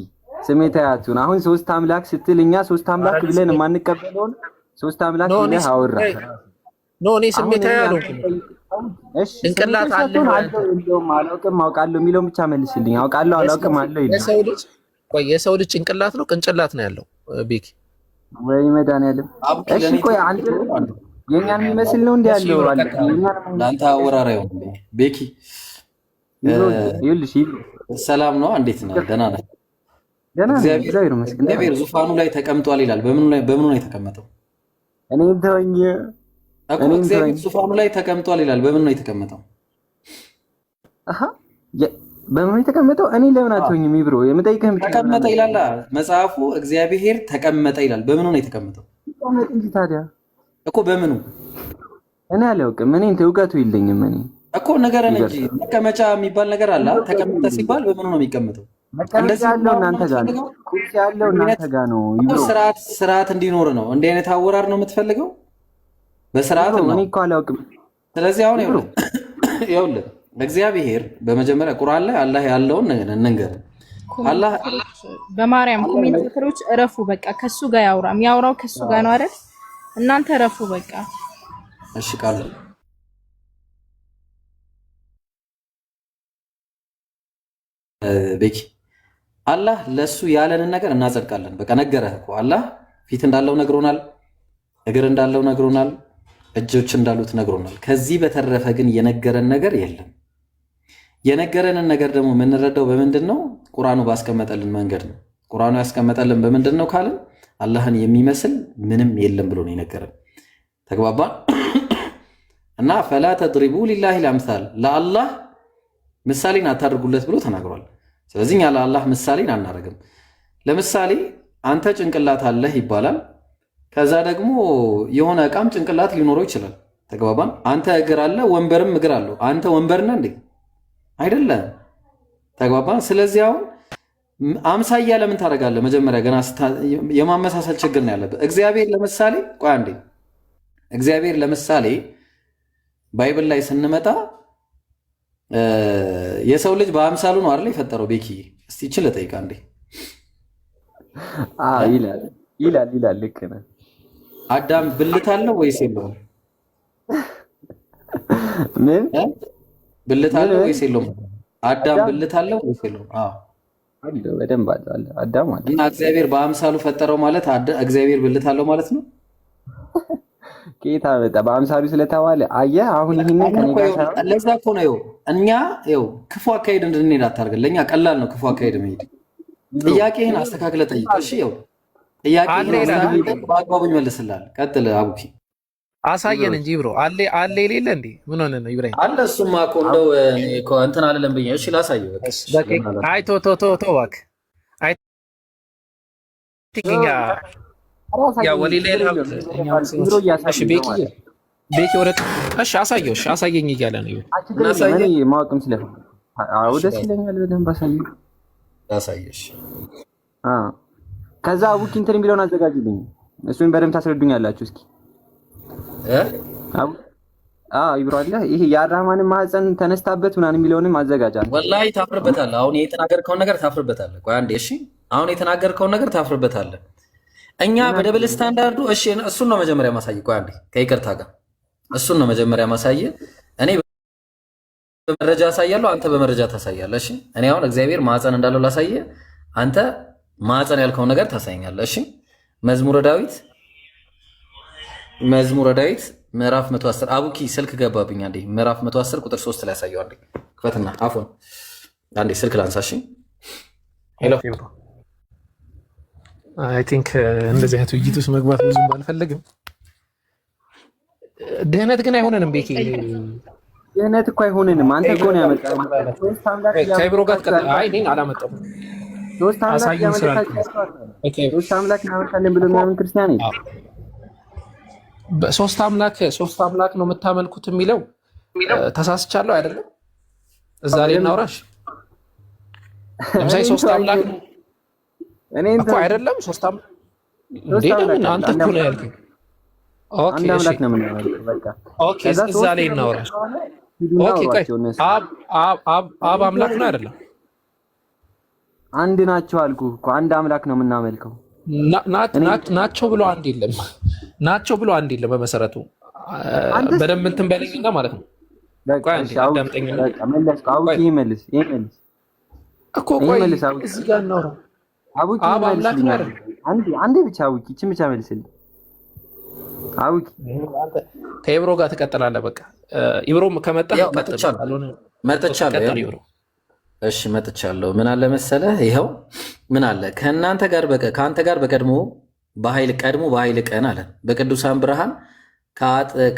ስሜታያቱን አሁን ሶስት አምላክ ስትል እኛ ሶስት አምላክ ብለን የማንቀበለውን ሶስት አምላክ ብለህ አወራ። እኔ ስሜታዊ አልሆንኩም። እሺ ጭንቅላት አለ አላውቅም አውቃለሁ የሚለውን ብቻ መልስልኝ። አውቃለሁ አላውቅም አለው ይላል። የሰው ልጅ ጭንቅላት ነው ቅንጭላት ነው ያለው? ቤኪ ወይ መድኃኒዓለም። እሺ ቆይ አንተ የኛን የሚመስል ነው እንዴ ያለው? ለአንተ አወራራዩ ቤኪ ይኸውልሽ ሰላም ነው። እንዴት ነህ? ደህና ነህ? እግዚአብሔር ዙፋኑ ላይ ተቀምጧል ይላል። በምኑ ላይ የተቀመጠው? እኔን ተወኝ እኮ እግዚአብሔር ዙፋኑ ላይ ተቀምጧል ይላል። በምኑ ነው የተቀመጠው? በምኑ የተቀመጠው? እኔ ለምን አትሆኝም? ይብሮ የምጠይቅህም ተቀመጠ ይላል መጽሐፉ። እግዚአብሔር ተቀመጠ ይላል። በምኑ ነው የተቀመጠው? ተቀመጠ እንጂ ታዲያ እኮ በምኑ? እኔ አላውቅም። እኔ እውቀቱ የለኝም። እኔ እኮ ነገርን እንጂ መቀመጫ የሚባል ነገር አለ። ተቀመጠ ሲባል በምኑ ነው የሚቀመጠው? እንደዚህ ያለው እናንተ ጋር ነው። ኩርሲ ያለው እናንተ ጋር ነው። ይብሮ ስርዓት እንዲኖር ነው። እንዲህ አይነት አወራር ነው የምትፈልገው? በስርዓት ነው። እኔ እኮ አላውቅም። ስለዚህ አሁን ይኸውልህ እግዚአብሔር በመጀመሪያ ቁርአን ላይ አላህ ያለውን እንንገር። አላህ በማርያም ኮሜንቴተሮች እረፉ። በቃ ከሱ ጋር የሚያወራው ከሱ ጋር ነው አይደል? እናንተ እረፉ በቃ እሺ። ቃል ቤኪ አላህ ለሱ ያለንን ነገር እናጸድቃለን። በቃ ነገረህ እኮ አላህ ፊት እንዳለው ነግሮናል፣ እግር እንዳለው ነግሮናል፣ እጆች እንዳሉት ነግሮናል። ከዚህ በተረፈ ግን የነገረን ነገር የለም። የነገረንን ነገር ደግሞ የምንረዳው በምንድን ነው? ቁርአኑ ባስቀመጠልን መንገድ ነው። ቁርአኑ ያስቀመጠልን በምንድን ነው ካልን አላህን የሚመስል ምንም የለም ብሎ ነው የነገረን። ተግባባ እና ፈላ ተድሪቡ ሊላሂ ልአምሳል ለአላህ ምሳሌን አታድርጉለት ብሎ ተናግሯል። ስለዚህ እኛ ለአላህ ምሳሌን አናደርግም። ለምሳሌ አንተ ጭንቅላት አለህ ይባላል። ከዛ ደግሞ የሆነ እቃም ጭንቅላት ሊኖረው ይችላል። ተግባባን። አንተ እግር አለ፣ ወንበርም እግር አለው። አንተ ወንበር ነህ እንዴ? አይደለም። ተግባባን። ስለዚህ አሁን አምሳያ ለምን ታደርጋለህ? መጀመሪያ ገና የማመሳሰል ችግር ነው ያለበት። እግዚአብሔር ለምሳሌ ቆይ አንዴ፣ እግዚአብሔር ለምሳሌ ባይብል ላይ ስንመጣ የሰው ልጅ በአምሳሉ ነው አይደል የፈጠረው? ቤኪ እስቲ ይችል ጠይቃ እንዴ። ይላል። ልክ ነህ። አዳም ብልት አለው ወይስ የለውም? ምን ብልት አለው ወይስ የለውም? አዳም ብልት አለው ወይስ የለውም? አዎ አለው፣ በደንብ አለ። አዳም አለ እና እግዚአብሔር በአምሳሉ ፈጠረው ማለት እግዚአብሔር ብልት አለው ማለት ነው። ጌታ በጣ በአምሳሉ ስለተባለ አየህ። አሁን ይሄንን ከኔ ጋር ለዛ እኮ ነው እኛ ክፉ አካሄድ እንድንሄድ አታርገን። ለኛ ቀላል ነው ክፉ አካሄድ መሄድ። ጥያቄህን አስተካክለህ ጠይቅ። እሺ ጥያቄህን አስተካክለህ በአግባቡ ይመልስልሃል። ቀጥል አቡኪ። አሳየን እንጂ ብሮ አለ የሌለ እንዴ? ምን ሆነ ነው ኢብራሂም? አለ እሱማ እኮ እንደው እንትን አይደለም ብዬ። እሺ ላሳየው። አይ ቶ እባክህ። አይ ትግኛ ያ ወሊላ እሺ ቤኪ ወደ እሺ አሳየው። እሺ አሳየኝ እያለ ነው። እኔ ማወቅም ስለፈለኩ ደስ ይለኛል። በደንብ አሳየሽ። ከዛ አቡኪ እንትን የሚለውን አዘጋጅልኝ። እሱን በደንብ ታስረዱኛላችሁ። እስኪ ይብራላ ይሄ የአራማንን ማህፀን ተነስታበት ምናምን የሚለውንም አዘጋጃል። ወላሂ ታፍርበታለህ። አሁን የተናገርከውን ነገር ታፍርበታለህ። ቆይ አንዴ እሺ፣ አሁን የተናገርከውን ነገር ታፍርበታለህ። እኛ በደብል ስታንዳርዱ እሺ፣ እሱን ነው መጀመሪያ ማሳየ። ቆይ አንዴ ከይቅርታ ጋር እሱን ነው መጀመሪያ ማሳየ። እኔ በመረጃ አሳያለሁ፣ አንተ በመረጃ ታሳያለህ። እሺ፣ እኔ አሁን እግዚአብሔር ማህፀን እንዳለው ላሳየ፣ አንተ ማህፀን ያልከውን ነገር ታሳየኛለህ። እሺ፣ መዝሙረ ዳዊት ምዕራፍ 110 አቡኪ ስልክ ገባብኝ። አንዴ ምዕራፍ 110 ቁጥር 3 ላይ ያሳየው። አንዴ ክፈትና አፎን አንዴ ስልክ ላንሳሽ። ሄሎ አይ ቲንክ እንደዚህ አይነት ውይይት ውስጥ መግባት ብዙም ባልፈልግም፣ ድህነት ግን አይሆነንም። ቤኪ ድህነት እኮ አይሆነንም። አንተ እኮ ነው ያመጣው። ከኢብሮ ጋር አይ እኔን አላመጣሁም። ሶስት አምላክ አሳዩኝ ስላልኩኝ ያመልካቸው ኦኬ። ሶስት አምላክ እናመልካለን ብሎ የሚያምን ክርስቲያን ነው። ሶስት አምላክ ነው የምታመልኩት የሚለው ተሳስቻለሁ አይደለም? እዛ ላይ እናውራሽ። ለምሳሌ ሶስት አምላክ ነው እኮ አይደለም? ሶስት አምላክ እንዴ? ለምን አንተ እኮ ነው ያልከኝ። ኦኬ አንድ አምላክ ነው የምናመልከው። በቃ ኦኬ፣ እዛ ላይ እናውራሽ። ኦኬ፣ ቆይ አብ አምላክ ነው አይደለም? አንድ ናቸው አልኩህ እኮ አንድ አምላክ ነው የምናመልከው። ናቸው ብሎ አንድ የለም። ናቸው ብሎ አንድ የለም። በመሰረቱ በደንብ እንትን በለኝና ማለት ነው። ቆይ አንዴ አዳምጠኝና መልስ እኮ ቆይ እዚህ ጋር እናውራ። አብ አምላክ ነው አይደል? አንዴ ብቻ አውቂ፣ ይህችን ብቻ መልስልኝ። አውቂ ከኢብሮ ጋር ትቀጥላለህ። በቃ ኢብሮም ከመጣ መጥቻለሁ። እሺ መጥቻለሁ። ምን አለ መሰለህ፣ ይኸው ምን አለ ከአንተ ጋር በቀድሞ በኃይል ቀን አለ በቅዱሳን ብርሃን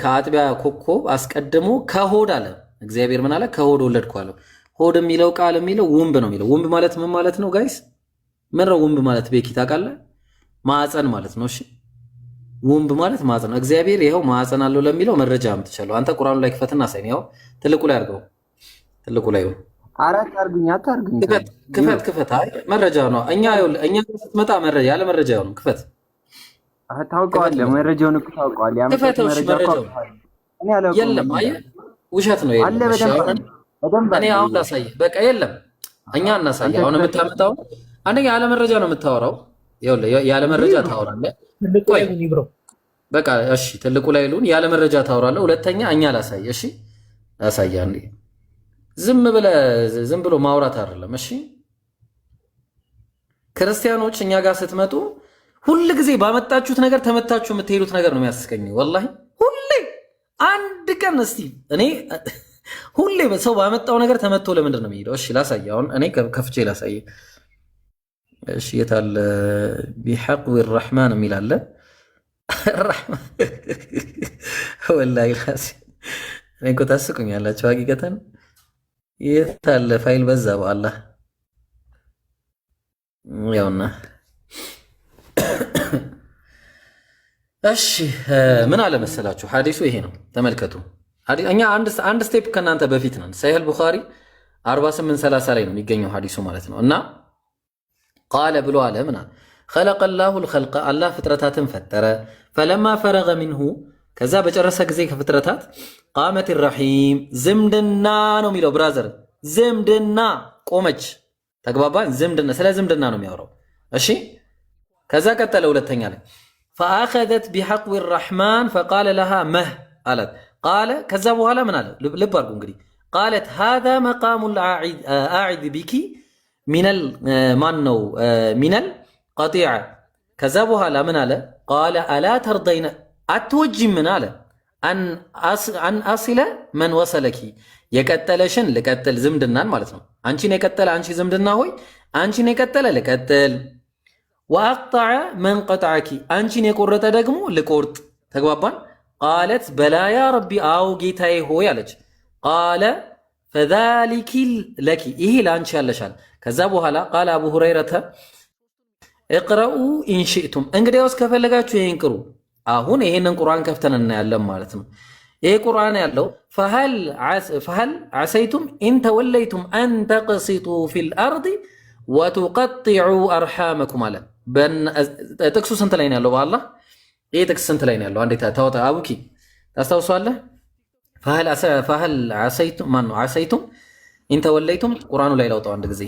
ከአጥቢያ ኮከብ አስቀድሞ ከሆድ አለ እግዚአብሔር ምን አለ ከሆድ ወለድኩ አለ። ሆድ የሚለው ቃል የሚለው ውንብ ነው የሚለው። ውንብ ማለት ምን ማለት ነው ጋይስ? ምን ነው ውንብ ማለት? ቤኪ ታውቃለህ? ማዕፀን ማለት ነው። እሺ ውንብ ማለት ማዕፀን ነው። እግዚአብሔር ይኸው ማዕፀን አለው ለሚለው መረጃ አምጥቻለሁ። አንተ ቁርአኑ ላይ ክፈትና አሳይኝ። ይኸው ትልቁ ላይ አድርገው፣ ትልቁ ላይ አራት አርጉኝ፣ አታርጉኝ። ክፈት። አይ መረጃ ነው። እኛ ስትመጣ መረጃ ያለ መረጃ ነው። ክፈት። ታውቀዋለህ፣ መረጃውን እኮ ታውቀዋለህ። ክፈተው። እሺ መረጃው የለም። አየህ ውሸት ነው። እኔ አሁን ላሳይህ። በቃ የለም፣ እኛ እናሳይህ። አሁን የምታመጣው አንደኛ ያለ መረጃ ነው የምታወራው። ያለ መረጃ ታወራለህ። በቃ እሺ፣ ትልቁ ላይ ሉን ያለ መረጃ ታወራለህ። ሁለተኛ እኛ ላሳይህ። እሺ ላሳይህ አንዴ። ዝም ብሎ ማውራት አይደለም። እሺ ክርስቲያኖች እኛ ጋር ስትመጡ ሁል ጊዜ ባመጣችሁት ነገር ተመታችሁ የምትሄዱት ነገር ነው የሚያስቀኝ። ወላሂ ሁሌ አንድ ቀን እስቲ እኔ ሁሌ ሰው ባመጣው ነገር ተመቶ ለምንድን ነው የሚሄደው? እሺ ላሳይ። አሁን እኔ ከፍቼ ላሳይ። እሺ የታለ ቢሐቅዊ ረሕማን የሚል አለ። ወላሂ ላሲ እኔ እኮ ታስቁኛላችሁ ሀቂቀተን። የታለ ፋይል በዛ በአላህ ያውና። እሺ ምን አለ መሰላችሁ ሐዲሱ ይሄ ነው። ተመልከቱ። እኛ አንድ ስቴፕ ከናንተ በፊት ነን። ሰሒህ አልቡኻሪ 4830 ላይ ነው የሚገኘው ሐዲሱ ማለት ነው። እና ቃለ ብሎ አለ ምን አለ خلق الله الخلق አላህ ፍጥረታትን ፈጠረ። فلما فرغ منه ከዛ በጨረሰ ጊዜ ከፍጥረታት ቃመት الرحيم ዝምድና ነው የሚለው ብራዘር፣ ዝምድና ቆመች። ተግባባን? ዝምድና ስለ ዝምድና ነው የሚያወራው። እሺ ከዛ ቀጠለ ሁለተኛ ላይ فأخذت بحقو الرحمن فقال لها مه አላት። ቃለ ከዛ በኋላ ምን አለ ልብ አድርጉ እንግዲህ قالت هذا مقام الأعد بك من القطيعة ከዛ በኋላ ምን አለ ቃለ ألا ترضين አትወጂም ምን አለ አን አሲለ መን ወሰለኪ የቀጠለሽን ልቀጥል፣ ዝምድናን ማለት ነው። አንቺን የቀጠለ አንቺ ዝምድና ሆይ አንቺን የቀጠለ ልቀጥል። ወአቅጠዐ መን ቀጠዐኪ አንቺን የቆረጠ ደግሞ ልቆርጥ። ተግባባን? ቃለት በላ ያ ረቢ አው ጌታዬ ሆይ አለች። ቃለ ፈዛሊኪ ለኪ ይሄ ለአንቺ ያለሻል። ከዛ በኋላ ቃለ አቡ ሁረይረተ እቅረኡ ኢንሽእቱም እንግዲያውስ ከፈለጋችሁ ይሄን ቅሩ። አሁን ይሄንን ቁርአን ከፍተን እናያለን ማለት ነው። ይሄ ቁርአን ያለው ፈሀል ዐሰይቱም ኢን ተወለይቱም አን ተቅሲጡ ፊል አርድ ወቱቀጢዑ አርሓመኩም አለ። ጥቅሱ ስንት ላይ ነው ያለው? በአላህ ይሄ ጥቅስ ስንት ላይ ነው ያለው? አንዴ ታወጣ አቡኪ ታስታውሷለህ? ፈሀል ዐሰይቱም ኢን ተወለይቱም ቁርአኑ ላይ ላውጣው አንድ ጊዜ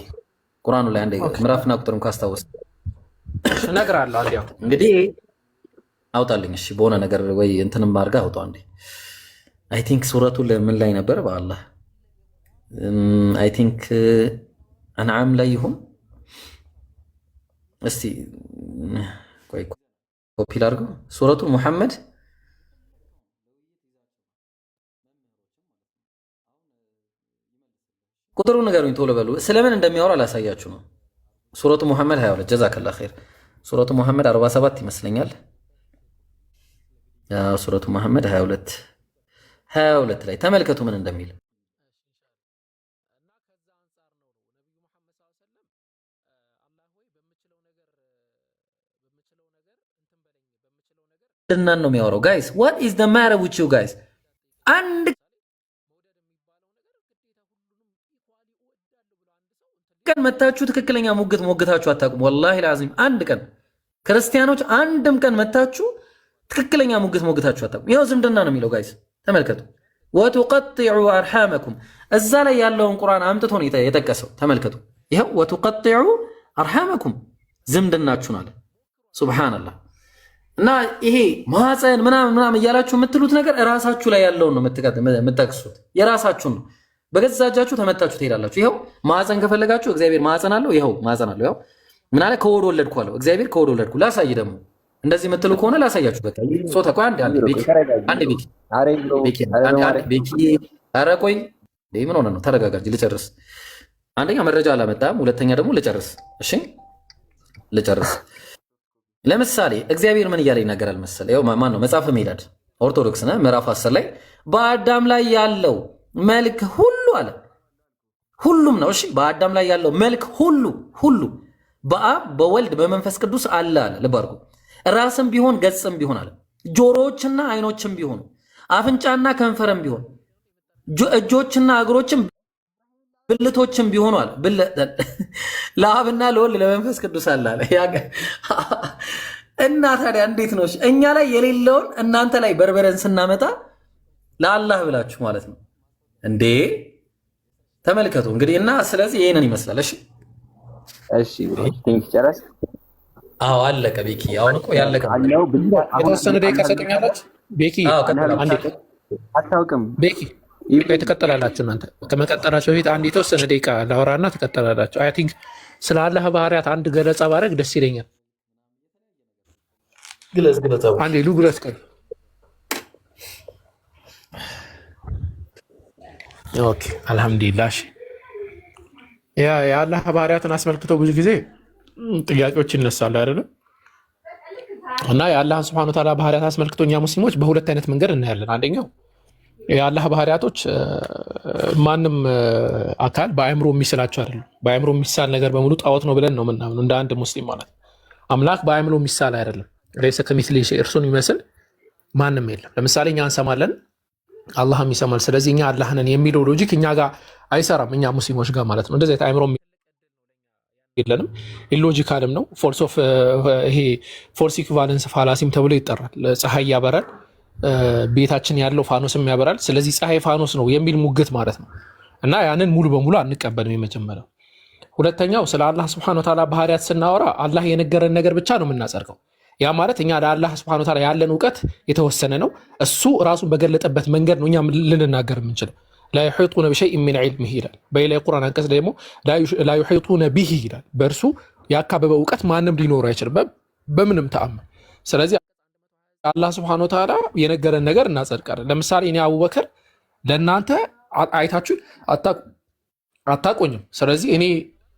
ቁርአኑ ላይ አንዴ ምዕራፍና ቁጥሩን ካስታወስ እነግርሃለሁ። አንዴ እንግዲህ አውጣልኝ። እሺ በሆነ ነገር ወይ እንትንም አድርጋ አውጣው አንዴ። አይ ቲንክ ሱረቱ ምን ላይ ነበር? በአላህ አይ ቲንክ አንዓም ላይ ይሁን። እስቲ ቆይ ኮፒ ላድርገው። ሱረቱ ሙሐመድ ቁጥሩ ንገሩኝ ቶሎ በሉ። ስለምን እንደሚያወራ ላሳያችሁ ነው። ሱረቱ ሙሐመድ 22 ጀዛከላ ኸይር። ሱረቱ ሙሐመድ 47 ይመስለኛል። ሱረቱ ሙሐመድ 22 ላይ ተመልከቱ ምን እንደሚል። ዝምድናን ነው የሚያወራው። ጋይስ what is the matter with you guys? አንድ ቀን መታችሁ ትክክለኛ ሙግት ሞግታችሁ አታውቁም። ወላሂ ላዚም አንድ ቀን ክርስቲያኖች አንድም ቀን መታችሁ ትክክለኛ ሙግት ሞግታችሁ አታውቁም። ይኸው ዝምድና ነው የሚለው ጋይስ ተመልከቱ። ወቱቀጢዑ አርሐመኩም እዛ ላይ ያለውን ቁርአን አምጥቶ ነው የጠቀሰው። ተመልከቱ። ይኸው ወቱቀጢዑ አርሐመኩም ዝምድናችሁን አለ። ሱብሃንአላህ። እና ይሄ ማህፀን ምናምን እያላችሁ የምትሉት ነገር እራሳችሁ ላይ ያለውን ነው የምትጠቅሱት። የራሳችሁን ነው። በገዛ እጃችሁ ተመታችሁ ትሄዳላችሁ። ይኸው ማህፀን ከፈለጋችሁ እግዚአብሔር ማህፀን አለው። ይኸው ማህፀን አለው። ይኸው ምን አለ? ከወድ ወለድኩ አለው እግዚአብሔር። ከወድ ወለድኩ ላሳይ ደግሞ እንደዚህ የምትሉ ከሆነ ላሳያችሁ። በቃ ሶታ ቆይ አንድ ቤኪ ኧረ ቆይ ምን ሆነ ነው? ተረጋጋጅ ልጨርስ። አንደኛ መረጃ አላመጣም፣ ሁለተኛ ደግሞ ልጨርስ። እሺ ልጨርስ። ለምሳሌ እግዚአብሔር ምን እያለ ይናገራል መሰለ? ያው ማን ነው? መጽሐፈ ሜላድ ኦርቶዶክስ ነህ ምዕራፍ 10 ላይ በአዳም ላይ ያለው መልክ ሁሉ አለ። ሁሉም ነው። እሺ በአዳም ላይ ያለው መልክ ሁሉ በአብ በወልድ በመንፈስ ቅዱስ አለ አለ። ልብ አድርጉ። ራስም ቢሆን ገጽም ቢሆን አለ። ጆሮዎችና አይኖችም ቢሆኑ አፍንጫና ከንፈርም ቢሆን እጆችና እግሮችም ብልቶችም ቢሆኑ አለ። ለአብና ለወልድ ለመንፈስ ቅዱስ አለ አለ። እና ታዲያ እንዴት ነው እኛ ላይ የሌለውን እናንተ ላይ በርበረን ስናመጣ ለአላህ ብላችሁ ማለት ነው እንዴ? ተመልከቱ እንግዲህ። እና ስለዚህ ይሄንን ይመስላል። እሺ እሺ ጨረስ? አዎ አለቀ። ቤኪ አሁን እኮ ያለቀ የተወሰነ ደቂቃ ሰጡኛላችሁ። ቤኪ አታውቅም። ቤኪ ትቀጥላላችሁ እናንተ። ከመቀጠላችሁ በፊት አንድ የተወሰነ ደቂቃ ላውራና ትቀጥላላችሁ። አይ ቲንክ ስለ አላህ ባህሪያት አንድ ገለጻ ባደርግ ደስ ይለኛል። አንዴ ልግለጽ። ኦኬ አልሐምዱሊላህ። የአላህ ባህሪያትን አስመልክቶ ብዙ ጊዜ ጥያቄዎች ይነሳሉ አይደለም? እና የአላህን ስብሐነ ወተዓላ ባህሪያት አስመልክቶ እኛ ሙስሊሞች በሁለት አይነት መንገድ እናያለን። አንደኛው የአላህ ባህሪያቶች ማንም አካል በአእምሮ የሚስላቸው አይደለም። በአእምሮ የሚሳል ነገር በሙሉ ጣዖት ነው ብለን ነው ምናምን እንደ አንድ ሙስሊም ማለት። አምላክ በአእምሮ የሚሳል አይደለም። ለይሰ ከሚስሊሂ ሸይእ እርሱን የሚመስል ማንም የለም። ለምሳሌ እኛ እንሰማለን፣ አላህም ይሰማል። ስለዚህ እኛ አላህ ነን የሚለው ሎጂክ እኛ ጋር አይሰራም፣ እኛ ሙስሊሞች ጋር ማለት ነው። እንደዚህ አይነት አእምሮ የለንም፣ ኢሎጂካልም ነው። ይሄ ፎርስ ኢኩቫለንስ ፋላሲም ተብሎ ይጠራል። ፀሐይ ያበራል፣ ቤታችን ያለው ፋኖስም ያበራል። ስለዚህ ፀሐይ ፋኖስ ነው የሚል ሙግት ማለት ነው። እና ያንን ሙሉ በሙሉ አንቀበልም። የመጀመሪያው። ሁለተኛው ስለ አላህ ስብሐነ ወተዓላ ባህሪያት ስናወራ አላህ የነገረን ነገር ብቻ ነው የምናጸድቀው። ያ ማለት እኛ ለአላህ ስብሐነ ወተዓላ ያለን እውቀት የተወሰነ ነው። እሱ ራሱን በገለጠበት መንገድ ነው እኛ ልንናገር የምንችለው። ላ ዩሒጡነ ቢሸይኢን ሚን ዒልሚሂ ይላል። በሌላ የቁርአን አንቀጽ ደግሞ ላ ዩሒጡነ ቢሂ ይላል። በእርሱ ያካበበ እውቀት ማንም ሊኖር አይችልም በምንም ተአምር። ስለዚህ አላህ ስብሐነ ወተዓላ የነገረን ነገር እናጸድቃለን። ለምሳሌ እኔ አቡበከር ለእናንተ አይታችሁ አታቆኝም። ስለዚህ እኔ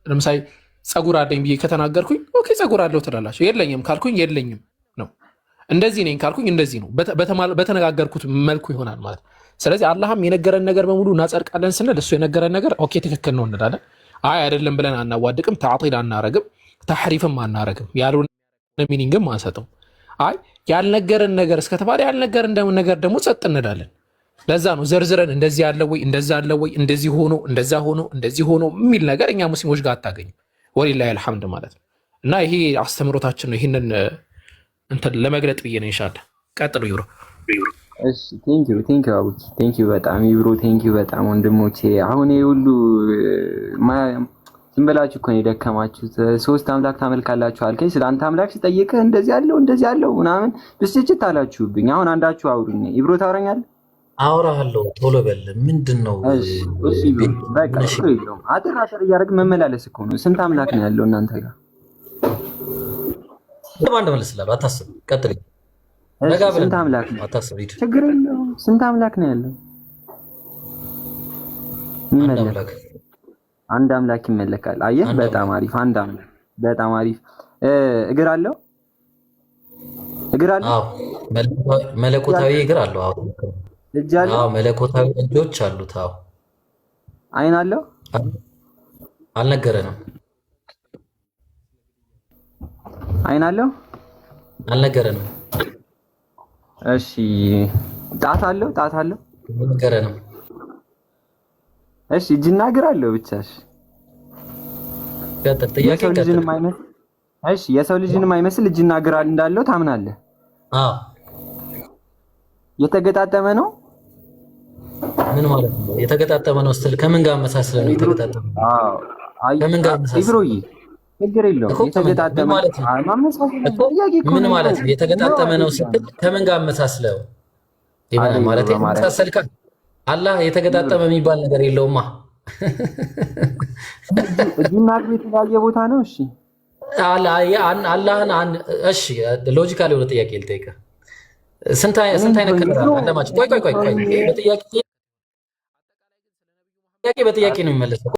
ለምሳሌ ጸጉር አለኝ ብዬ ከተናገርኩኝ ኦኬ ጸጉር አለው ትላላችሁ። የለኝም ካልኩኝ የለኝም ነው። እንደዚህ ነኝ ካልኩኝ እንደዚህ ነው። በተነጋገርኩት መልኩ ይሆናል ማለት። ስለዚህ አላህም የነገረን ነገር በሙሉ እናጸድቃለን ስንል እሱ የነገረን ነገር ኦኬ ትክክል ነው እንላለን። አይ አይደለም ብለን አናዋድቅም፣ ተዕጢል አናረግም፣ ተሕሪፍም አናረግም፣ ያልሆነ ሚኒንግም አንሰጥም። አይ ያልነገረን ነገር እስከተባለ ያልነገረን ነገር ደግሞ ጸጥ እንላለን። ለዛ ነው ዘርዝረን እንደዚህ ያለ ወይ እንደዛ አለ ወይ እንደዚህ ሆኖ እንደዛ ሆኖ እንደዚህ ሆኖ የሚል ነገር እኛ ሙስሊሞች ጋር አታገኝም። ወሊላሂ አልሐምድ ማለት ነው። እና ይሄ አስተምሮታችን ነው። ይህንን እንትን ለመግለጥ ብዬ ነው። ኢንሻአላህ ቀጥሉ ይብሮ። እሺ ቴንኪው አቡኪ ቴንኪው በጣም ይብሮ ቴንኪው በጣም ወንድሞቼ። አሁን ይሄ ሁሉ ዝም ብላችሁ እኮ ነው የደከማችሁት። ሶስት አምላክ ታመልካላችሁ አልከኝ። ስለ አንተ አምላክ ስጠይቅህ እንደዚህ ያለው ምናምን ብስጭት አላችሁብኝ። አሁን አንዳችሁ አውሩኝ። ይብሮ ታወራኛለህ? አውራለሁ። ቶሎ በል። ምንድነው? እሺ በቃ ይሄው አጥር እያደረግን መመላለስ እኮ ነው። ስንት አምላክ ነው ያለው እናንተ ጋር? አንድ መልስላለሁ። አታስብ። ቀጥል። ስንት አምላክ ነው? አታስብ። ችግር የለውም። ስንት አምላክ ነው ያለው? አንድ አምላክ ይመለካል። አየህ፣ በጣም አሪፍ። አንድ አምላክ በጣም አሪፍ። እግር አለው? አዎ፣ መለኮታዊ እግር አለው። አዎ፣ እጅ አለው? አዎ፣ መለኮታዊ እጆች አሉት። አዎ። አይን አለው? አልነገረንም። አይን አለው? አልነገረንም። እሺ ጣት አለው ነገረ ነው። እሺ እጅና እግር አለው ብቻ። እሺ ቀጥል። ጥያቄ ቀጥል። እሺ የሰው ልጅን የማይመስል እጅና እግር እንዳለው ታምናለህ? አዎ። የተገጣጠመ ነው? ምን ማለት ነው? የተገጣጠመ ነው ስትል ከምን ጋር መሳሰለ ነው? የተገጣጠመ አዎ። ከምን ጋር መሳሰለ? ኢብሮዬ ችግር የለውም። የተገጣጠመ ማለት ነው። ምን ማለት ነው? የተገጣጠመ ነው ስትል ከምን ጋር መሳሰለው? ይሄን ማለት መሳሰልካ አላህ የተገጣጠመ የሚባል ነገር የለውማ። እጅና እግር የተለያየ ቦታ ነው። እሺ አላህን እሺ፣ ሎጂካሊ የሆነ ጥያቄ ልጠይቅህ። ስንት አይነት ከለር አለ? አለማችን ቆይ በጥያቄ ነው የሚመለሰው።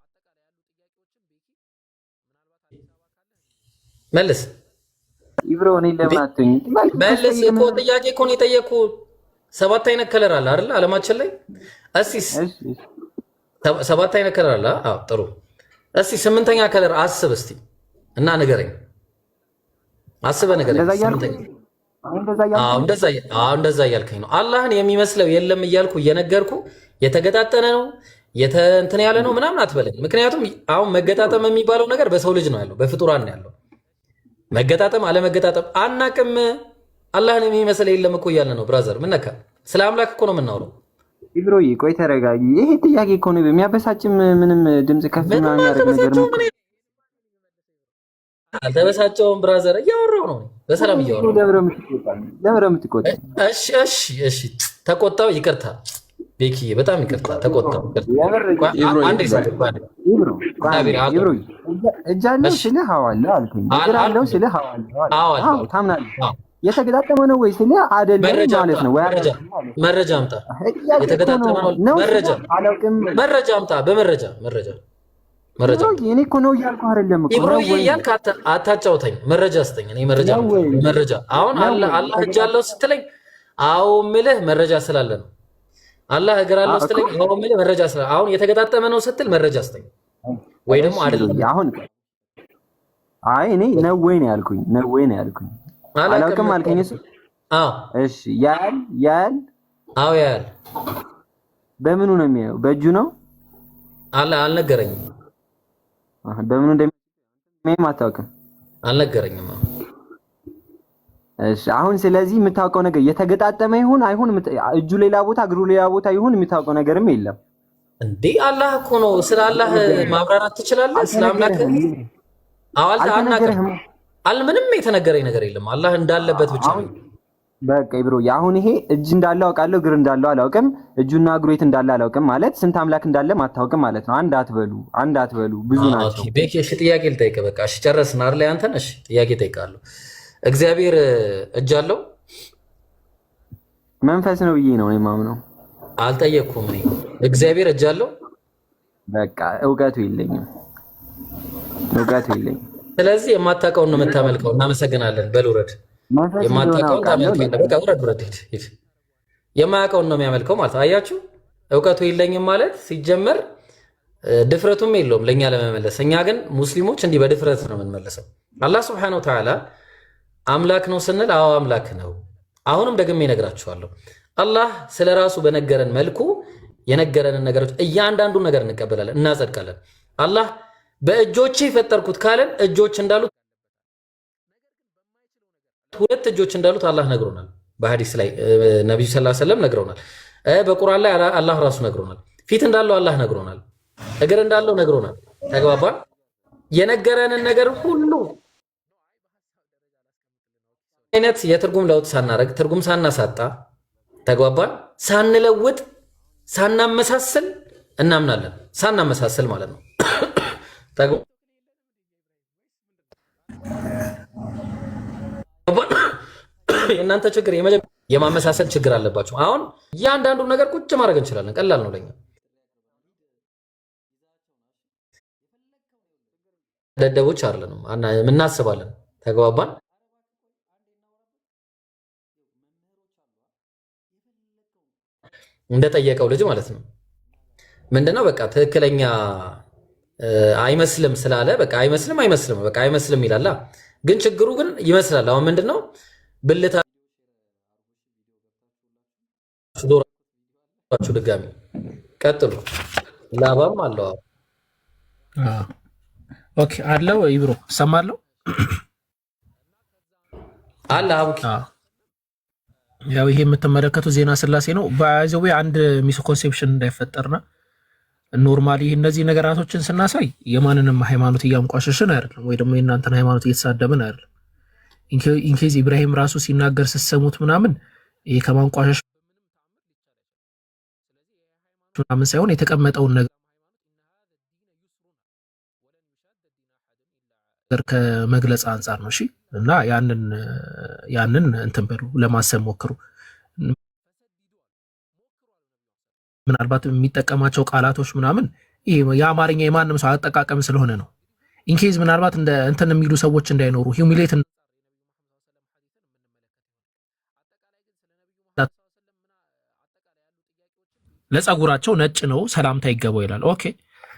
መልስ ኢብሮ እኔ ለማጥኝ መልስ እኮ ጥያቄ እኮ ነው የጠየኩህ። 7 አይነት ከለር አለ አይደል? አለማችን ላይ እስቲ 7 አይነት ከለር አለ። አዎ ጥሩ። እስቲ 8ኛ ከለር አስብ እስቲ እና ንገረኝ። አስበህ ንገረኝ። እንደዛ እያልከኝ ነው። አላህን የሚመስለው የለም እያልኩ እየነገርኩ የተገጣጠነ ነው እንትን ያለ ነው ምናምን አትበለኝ። ምክንያቱም አሁን መገጣጠም የሚባለው ነገር በሰው ልጅ ነው ያለው፣ በፍጡራን ነው ያለው። መገጣጠም አለመገጣጠም አናቅም። አላህን የሚመስል የለም እኮ እያለ ነው። ብራዘር ምን ነካ? ስለ አምላክ እኮ ነው የምናወራው። ኢብሮዬ ቆይ ተረጋጊ። ይሄ ጥያቄ እኮ ነው የሚያበሳጭም። ምንም ድምጽ ከፍ የሚያደርግ ነገር ነው። አልተበሳጨውም ብራዘር፣ እያወራሁ ነው። በሰላም እያወራሁ ነው። ለምረ የምትቆጣ? እሺ ተቆጣው። ይቅርታ ቤኪዬ፣ በጣም ይቅርታ ተቆጣው። አንዴ እጃለው ስልህ ሐዋላ አልኩኝ። እግር አለው ስልህ ሐዋላ ታምናለህ? የተገጣጠመ ነው ወይ ስልህ አይደለም ማለት ነው። መረጃ አምጣ። የተገጣጠመ ነው መረጃ አምጣ። በመረጃ እኔ እኮ ነው እያልኩህ አይደለም እኮ ኢብሮዬ እያልክ አታጫውተኝ። መረጃ ስጠኝ። እኔ መረጃ አሁን አላህ እጅ አለው ስትለኝ አዎ የምልህ መረጃ ስላለ ነው። አላህ እግር አለው ስትለኝ አዎ የምልህ መረጃ ስላለ። አሁን የተገጣጠመ ነው ስትል መረጃ ስጠኝ፣ ወይ ደግሞ አይደለም። አሁን አይ እኔ ነው ወይ ነው ያልኩኝ። አላውቅም አልከኝ እሱ። አዎ እሺ ያያል። አዎ ያያል። በምኑ ነው የሚያየው? በእጁ ነው? አልነገረኝም። በምኑ እንደሚያየው አታውቅም? አልነገረኝም። እሺ አሁን ስለዚህ የምታውቀው ነገር የተገጣጠመ ይሁን አይሁን፣ እጁ ሌላ ቦታ እግሩ ሌላ ቦታ ይሁን የምታውቀው ነገርም የለም እንዴ? አላህ እኮ ነው። ስለ አላህ ማብራራት ትችላለህ? ስለ አምላክ ምንም የተነገረኝ ነገር የለም። አላህ እንዳለበት ብቻ ነው። በቃ ብሮ አሁን ይሄ እጅ እንዳለው አውቃለሁ፣ እግር እንዳለው አላውቅም። እጁና እግሩ የት እንዳለ አላውቅም ማለት ስንት አምላክ እንዳለ አታውቅም ማለት ነው። አንድ አትበሉ ብዙ ናቸው። ቤኪ እሺ ጥያቄ ልጠይቅህ። በቃ እሺ ጨረስን አይደል? አንተን እሺ ጥያቄ እጠይቃለሁ። እግዚአብሔር እጅ አለው? መንፈስ ነው ብዬ ነው የማምነው። አልጠየቅኩም እኔ። እግዚአብሔር እጅ አለው? በቃ እውቀቱ የለኝም። ስለዚህ የማታውቀውን ነው የምታመልከው። እናመሰግናለን። በል ውረድ። የማታውቀውን ታመልካለህ። በቃ ውረድ። ሂድ። የማያውቀውን ነው የሚያመልከው ማለት አያችሁ። እውቀቱ የለኝም ማለት ሲጀመር ድፍረቱም የለውም ለእኛ ለመመለስ። እኛ ግን ሙስሊሞች እንዲህ በድፍረት ነው የምንመለሰው። አላህ ስብሐነሁ ወተዓላ አምላክ ነው ስንል አዎ አምላክ ነው። አሁንም ደግሜ እነግራችኋለሁ። አላህ ስለ ራሱ በነገረን መልኩ የነገረንን ነገሮች እያንዳንዱን ነገር እንቀበላለን፣ እናጸድቃለን። አላህ በእጆቼ የፈጠርኩት ካለን እጆች እንዳሉት 2 እጆች እንዳሉት አላህ ነግሮናል። በሐዲስ ላይ ነብዩ ሰለላሁ ዐለይሂ ወሰለም ነግሮናል። በቁርአን ላይ አላህ ራሱ ነግሮናል። ፊት እንዳለው አላህ ነግሮናል። እግር እንዳለው ነግሮናል። ተግባባን? የነገረንን ነገር ሁሉ አይነት የትርጉም ለውጥ ሳናረግ ትርጉም ሳናሳጣ ተግባባን? ሳንለውጥ ሳናመሳሰል እናምናለን። ሳናመሳሰል ማለት ነው። የእናንተ ችግር የማመሳሰል ችግር አለባችሁ። አሁን እያንዳንዱ ነገር ቁጭ ማድረግ እንችላለን። ቀላል ነው ለኛ። ደደቦች አይደለንም፣ እናስባለን። ተግባባን? እንደጠየቀው ልጅ ማለት ነው። ምንድነው በቃ ትክክለኛ አይመስልም ስላለ በቃ አይመስልም በቃ አይመስልም ይላል። ግን ችግሩ ግን ይመስላል። አሁን ምንድነው ብልታ አላችሁ ድጋሚ ቀጥሉ። ላባም አለው። ኦኬ አለው ይብሮ ሰማለው አለ አቡኪ። ያው ይሄ የምትመለከቱ ዜና ስላሴ ነው። በአይዘው አንድ ሚስኮንሴፕሽን እንዳይፈጠርና ኖርማሊ እነዚህ ነገራቶችን ስናሳይ የማንንም ሃይማኖት እያንቋሸሽን አይደለም፣ ወይ ደግሞ የእናንተን ሃይማኖት እየተሳደብን አይደለም። ኢንኬዝ ኢብራሂም ራሱ ሲናገር ስትሰሙት ምናምን ይሄ ከማንቋሸሽ ምናምን ሳይሆን የተቀመጠውን ነገር ከመግለጽ አንጻር ነው። እሺ እና ያንን እንትን በሉ ለማሰብ ሞክሩ። ምናልባት የሚጠቀማቸው ቃላቶች ምናምን ይሄ የአማርኛ የማንም ሰው አጠቃቀም ስለሆነ ነው። ኢንኬዝ ምናልባት እንደ እንትን የሚሉ ሰዎች እንዳይኖሩ ሂዩሚሌት ለጸጉራቸው ነጭ ነው ሰላምታ ይገባው ይላል። ኦኬ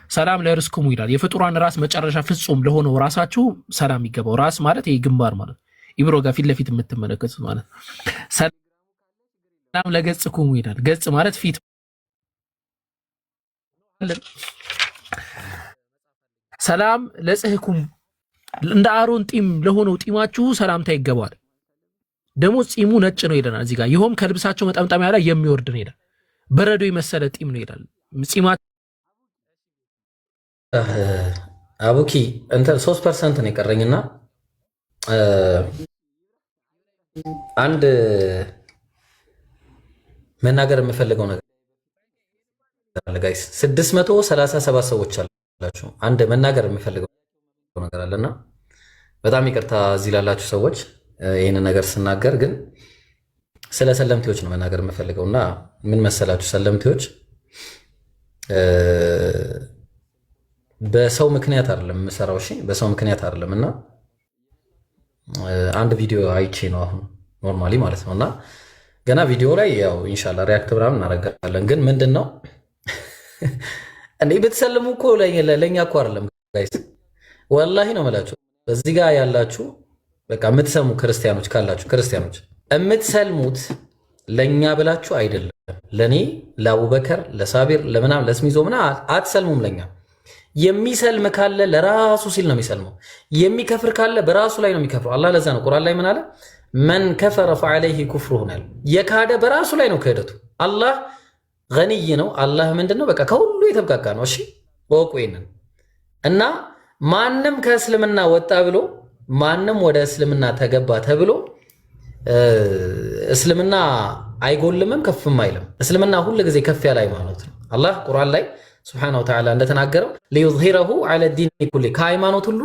ሰላም ለርስኩም ይላል። የፍጡራን ራስ መጨረሻ ፍጹም ለሆነው ራሳችሁ ሰላም ይገባው። ራስ ማለት ይሄ ግንባር ማለት ኢብሮ ጋር ፊት ለፊት የምትመለከቱት ማለት ሰላም ለገጽኩም ይላል። ገጽ ማለት ፊት ሰላም ለጽህኩም እንደ አሮን ጢም ለሆነው ጢማችሁ ሰላምታ ይገባል። ደግሞ ጢሙ ነጭ ነው ይለናል እዚህ ጋር። ይኸውም ከልብሳቸው መጠምጠሚያ ላይ የሚወርድ ነው ይላል። በረዶ የመሰለ ጢም ነው ይላል። ጢማቸው አቡኪ እንትን 3% ነው የቀረኝና አንድ መናገር የምፈልገው ነገር አለ ጋይስ። 637 ሰዎች አላችሁ። አንድ መናገር የምፈልገው ነገር አለና በጣም ይቅርታ እዚህ ላላችሁ ሰዎች ይህንን ነገር ስናገር ግን ስለ ሰለምቴዎች ነው መናገር የምፈልገውና ምን መሰላችሁ ሰለምቴዎች በሰው ምክንያት አይደለም የምሰራው። እሺ በሰው ምክንያት አይደለም እና አንድ ቪዲዮ አይቼ ነው አሁን ኖርማሊ ማለት ነውና ገና ቪዲዮ ላይ ያው ኢንሻአላህ ሪአክት ብራም እናደርጋለን። ግን ምንድነው እንዴ ብትሰልሙ እኮ ለኛ እኮ አይደለም ጋይስ፣ ወላሂ ነው የምላችሁ። በዚህ ጋር ያላችሁ በቃ የምትሰሙ ክርስቲያኖች ካላችሁ ክርስቲያኖች የምትሰልሙት ለኛ ብላችሁ አይደለም። ለኔ ለአቡበከር ለሳቢር ለምናም ለስሚዞ ምናምን አትሰልሙም ለኛ። የሚሰልም ካለ ለራሱ ሲል ነው የሚሰልመው። የሚከፍር ካለ በራሱ ላይ ነው የሚከፍረው። አላህ ለዛ ነው ቁርአን ላይ ምን አለ? መን ከፈረ ፈዐለይሂ ኩፍሩሁ ነው። የካደ በራሱ ላይ ነው ክህደቱ። አላህ ገኒይ ነው። አላህ ምንድነው? በቃ ከሁሉ የተብቃቃ ነው። እሺ ወቁ ይሄንን እና ማንም ከእስልምና ወጣ ብሎ ማንም ወደ እስልምና ተገባ ተብሎ እስልምና አይጎልምም ከፍም አይልም። እስልምና ሁሉ ጊዜ ከፍ ያለ ሃይማኖት ነው። አላህ ቁርአን ላይ ሱብሓነሁ ወተዓላ እንደተናገረው ሊዩዝሂረሁ ዐለ ዲኒ ኩሊ ከሃይማኖት ሁሉ